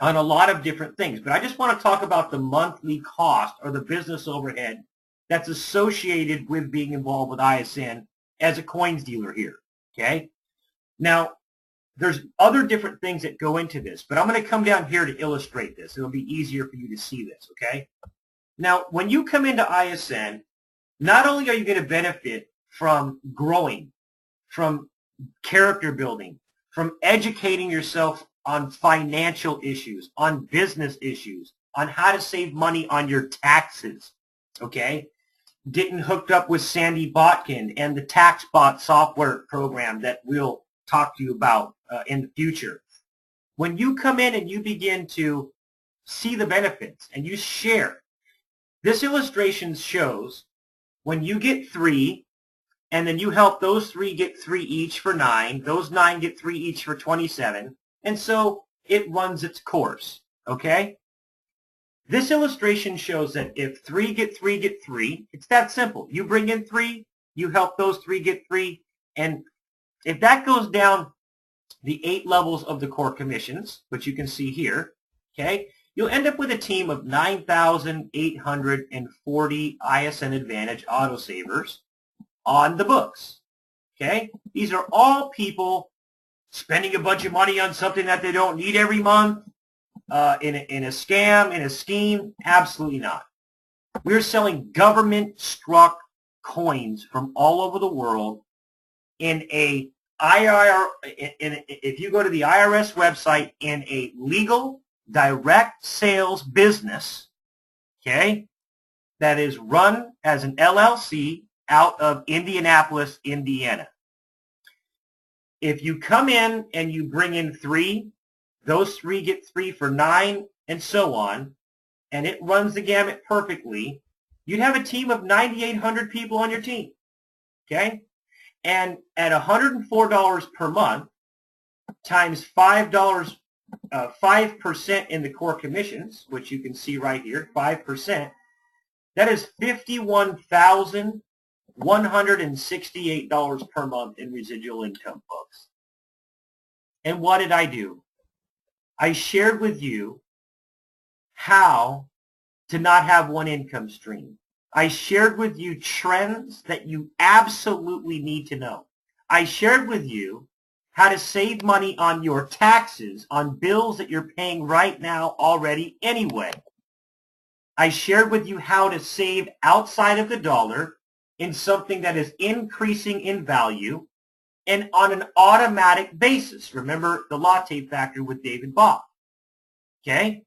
A: on a lot of different things. But I just want to talk about the monthly cost or the business overhead that's associated with being involved with ISN as a coins dealer here, okay? Now, there's other different things that go into this, but I'm going to come down here to illustrate this. It'll be easier for you to see this, okay? Now, when you come into ISN, not only are you going to benefit from growing, from character building, from educating yourself on financial issues, on business issues, on how to save money on your taxes, okay? Getting hooked up with Sandy Botkin and the TaxBot software program that we'll talk to you about in the future. When you come in and you begin to see the benefits and you share, this illustration shows when you get 3, and then you help those 3 get 3 each for 9, those 9 get 3 each for 27, and so it runs its course, okay? This illustration shows that if 3 get 3 get 3, it's that simple. You bring in 3, you help those 3 get 3, and if that goes down the 8 levels of the core commissions, which you can see here, okay, you'll end up with a team of 9,840 ISN Advantage autosavers on the books, okay? These are all people spending a bunch of money on something that they don't need every month, in a scam, in a scheme. Absolutely not. We're selling government-struck coins from all over the world in a if you go to the IRS website, in a legal direct sales business, okay, that is run as an LLC out of Indianapolis, Indiana. If you come in and you bring in 3, those 3 get 3 for 9, and so on, and it runs the gamut perfectly, you'd have a team of 9,800 people on your team, okay? And at $104 per month times $5, 5% in the core commissions, which you can see right here, 5%, that is $51,168 per month in residual income, folks. And what did I do? I shared with you how to not have one income stream. I shared with you trends that you absolutely need to know. I shared with you how to save money on your taxes on bills that you're paying right now already anyway. I shared with you how to save outside of the dollar in something that is increasing in value and on an automatic basis. Remember the latte factor with David Bach. Okay?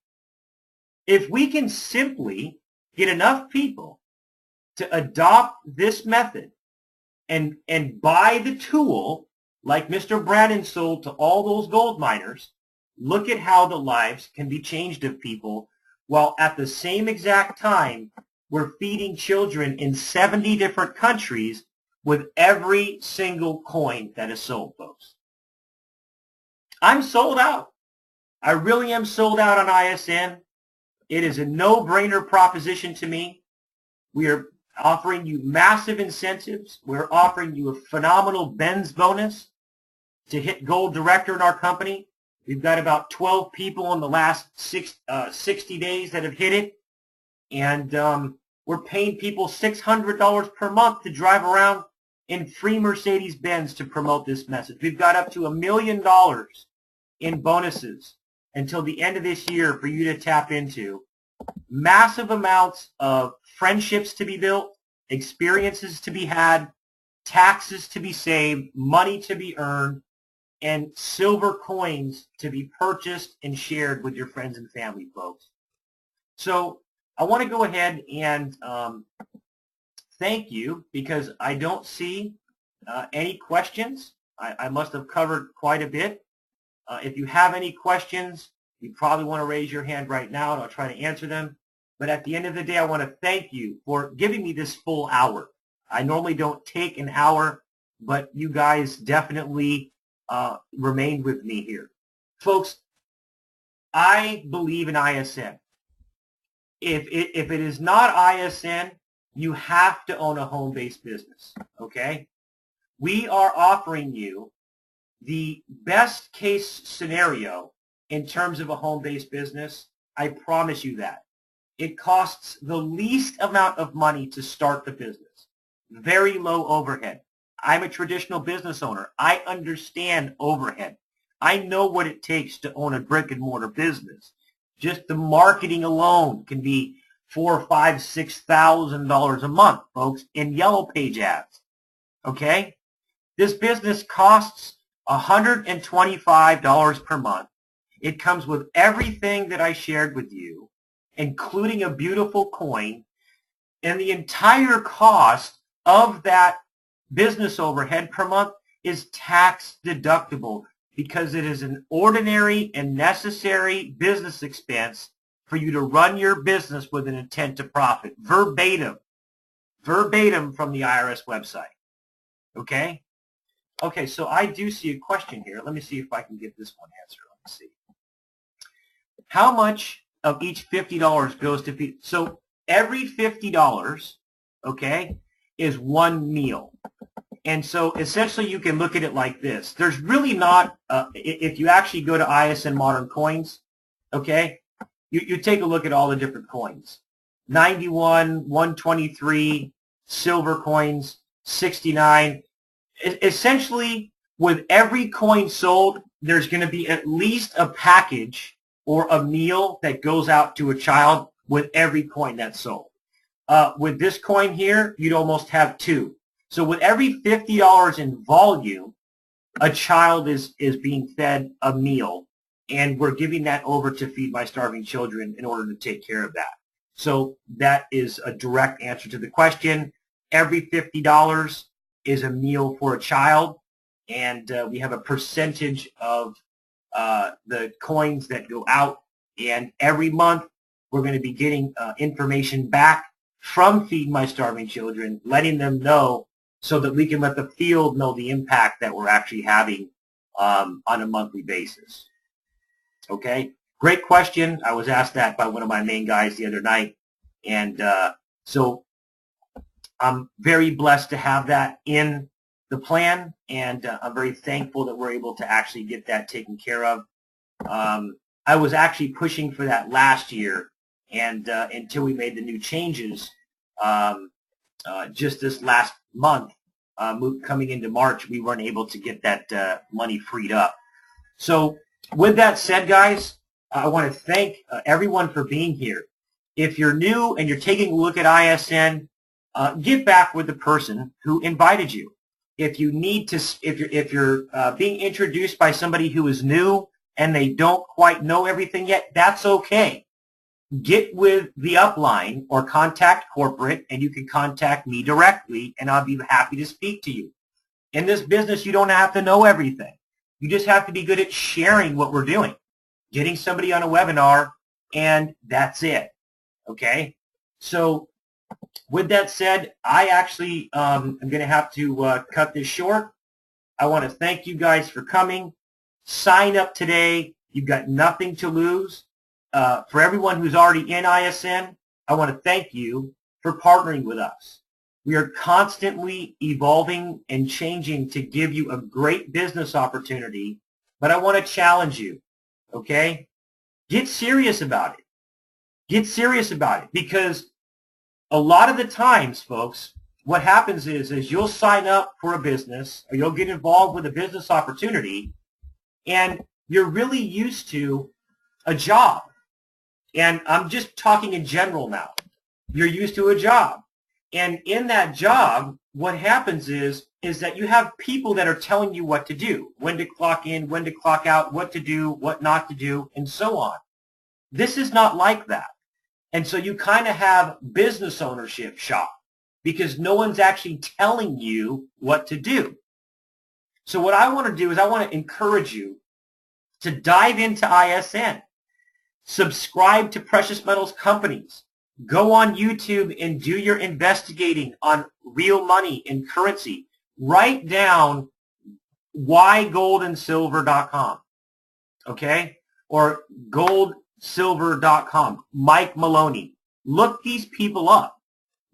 A: If we can simply get enough people to adopt this method and buy the tool like Mr. Brandon sold to all those gold miners, look at how the lives can be changed of people, while at the same exact time we're feeding children in 70 different countries with every single coin that is sold, folks. I'm sold out. I really am sold out on ISN. It is a no-brainer proposition to me. We are offering you massive incentives. We're offering you a phenomenal Benz bonus to hit Gold Director in our company. We've got about 12 people in the last 60 days that have hit it. And We're paying people $600 per month to drive around in free Mercedes-Benz to promote this message. We've got up to $1 million in bonuses until the end of this year for you to tap into. Massive amounts of friendships to be built, experiences to be had, taxes to be saved, money to be earned, and silver coins to be purchased and shared with your friends and family, folks. So I want to go ahead and thank you, because I don't see any questions. I must have covered quite a bit. If you have any questions, you probably want to raise your hand right now, and I'll try to answer them. But at the end of the day, I want to thank you for giving me this full hour. I normally don't take an hour, but you guys definitely remained with me here. Folks, I believe in ISN. If it is not ISN, you have to own a home-based business, okay? We are offering you the best case scenario in terms of a home-based business. I promise you that. It costs the least amount of money to start the business. Very low overhead. I'm a traditional business owner. I understand overhead. I know what it takes to own a brick and mortar business. Just the marketing alone can be $4,000, $5,000, $6,000 a month, folks, in Yellow Page ads. Okay? This business costs $125 per month. It comes with everything that I shared with you, including a beautiful coin, and the entire cost of that business overhead per month is tax deductible, because it is an ordinary and necessary business expense for you to run your business with an intent to profit. Verbatim from the IRS website. Okay? Okay, so I do see a question here. Let me see if I can get this one answered. Let me see. How much of each $50 goes to feed? So every $50, okay, is one meal. And so essentially you can look at it like this. There's really not, if you actually go to ISN Modern Coins, okay, you take a look at all the different coins. 91, 123, silver coins, 69. Essentially, with every coin sold, there's going to be at least a package or a meal that goes out to a child with every coin that's sold. With this coin here, you'd almost have two. So with every $50 in volume, a child is being fed a meal, and we're giving that over to Feed My Starving Children in order to take care of that. So that is a direct answer to the question. Every $50 is a meal for a child, and we have a percentage of the coins that go out, and every month we're going to be getting information back from Feed My Starving Children, letting them know so that we can let the field know the impact that we're actually having on a monthly basis. Okay? Great question. I was asked that by one of my main guys the other night, and so I'm very blessed to have that in the plan, and I'm very thankful that we're able to actually get that taken care of. I was actually pushing for that last year, and until we made the new changes, just this last month, coming into March, we weren't able to get that money freed up. So with that said, guys, I want to thank everyone for being here. If you're new and you're taking a look at ISN, get back with the person who invited you. If you need to, if you're being introduced by somebody who is new and they don't quite know everything yet, that's okay. Get with the upline or contact corporate, and you can contact me directly, and I'll be happy to speak to you. In this business, you don't have to know everything. You just have to be good at sharing what we're doing, getting somebody on a webinar, and that's it. Okay? So with that said, I actually am going to have to cut this short. I want to thank you guys for coming. Sign up today. You've got nothing to lose. For everyone who's already in ISN, I want to thank you for partnering with us. We are constantly evolving and changing to give you a great business opportunity, but I want to challenge you, okay? Get serious about it. Get serious about it, because A lot of the times, folks, what happens is you'll sign up for a business or you'll get involved with a business opportunity and you're really used to a job. And I'm just talking in general now. You're used to a job. And in that job, what happens is that you have people that are telling you what to do, when to clock in, when to clock out, what to do, what not to do, and so on. This is not like that. And so you kind of have business ownership shock because no one's actually telling you what to do. So what I want to do is I want to encourage you to dive into ISN. Subscribe to precious metals companies. Go on YouTube and do your investigating on real money and currency. Write down whygoldandsilver.com, okay? Or goldsilver.com. Mike Maloney. Look these people up.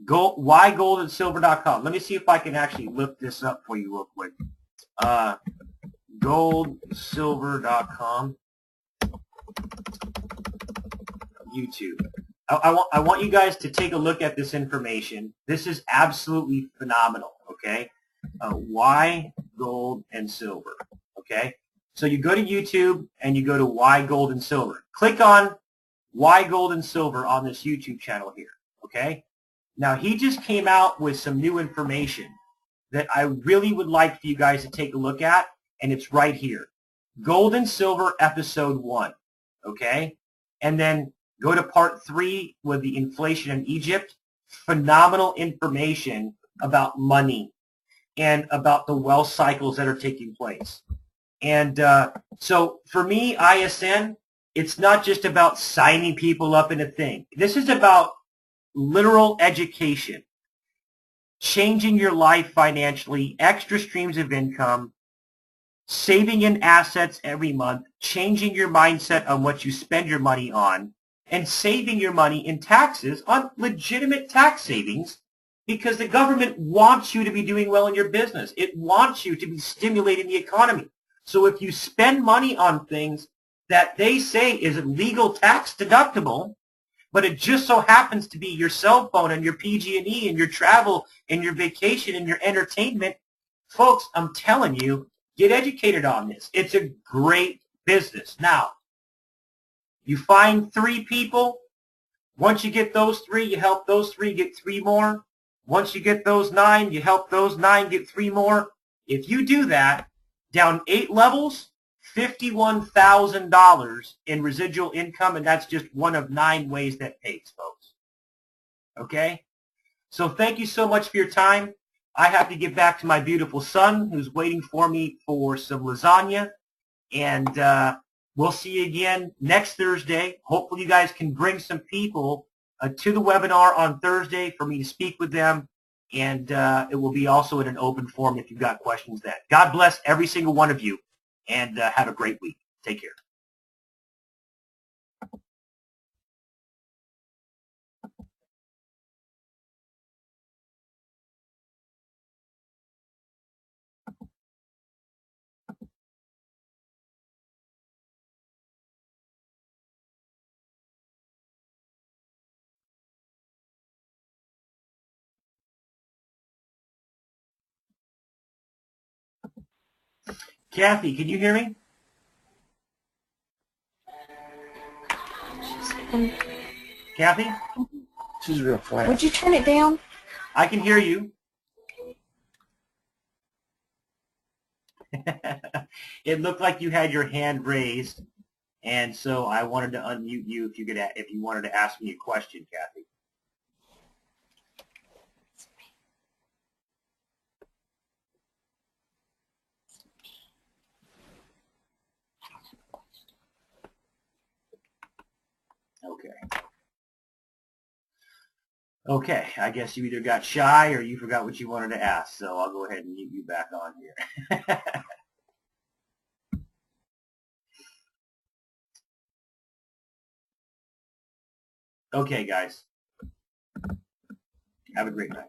A: Go whygoldandsilver.com. Let me see if I can actually look this up for you real quick. Goldsilver.com. YouTube. I want you guys to take a look at this information. This is absolutely phenomenal, okay? Why gold and silver, okay? So you go to YouTube and you go to Why Gold and Silver. Click on Why Gold and Silver on this YouTube channel here, okay? Now, he just came out with some new information that I really would like for you guys to take a look at, and it's right here. Gold and Silver Episode 1, okay? And then go to Part 3 with the inflation in Egypt. Phenomenal information about money and about the wealth cycles that are taking place. And so for me, ISN, it's not just about signing people up in a thing. This is about literal education, changing your life financially, extra streams of income, saving in assets every month, changing your mindset on what you spend your money on, and saving your money in taxes on legitimate tax savings because the government wants you to be doing well in your business. It wants you to be stimulating the economy. So if you spend money on things that they say is legal tax deductible, but it just so happens to be your cell phone and your PG&E and your travel and your vacation and your entertainment, folks, I'm telling you, get educated on this. It's a great business. Now, you find 3 people. Once you get those 3, you help those 3 get 3 more. Once you get those 9, you help those 9 get 3 more. If you do that, down 8 levels, $51,000 in residual income, and that's just one of 9 ways that pays, folks. Okay? So thank you so much for your time. I have to get back to my beautiful son who's waiting for me for some lasagna, and we'll see you again next Thursday. Hopefully you guys can bring some people to the webinar on Thursday for me to speak with them, and it will be also in an open forum if you've got questions then. God bless every single one of you, and have a great week. Take care. Kathy, can you hear me? Kathy?
B: She's real flat.
C: Would you turn it down?
A: I can hear you. It looked like you had your hand raised, and so I wanted to unmute you if you wanted to ask me a question, Kathy. Okay. Okay, I guess you either got shy or you forgot what you wanted to ask, so I'll go ahead and mute you back on here. Okay, guys. Have a great night.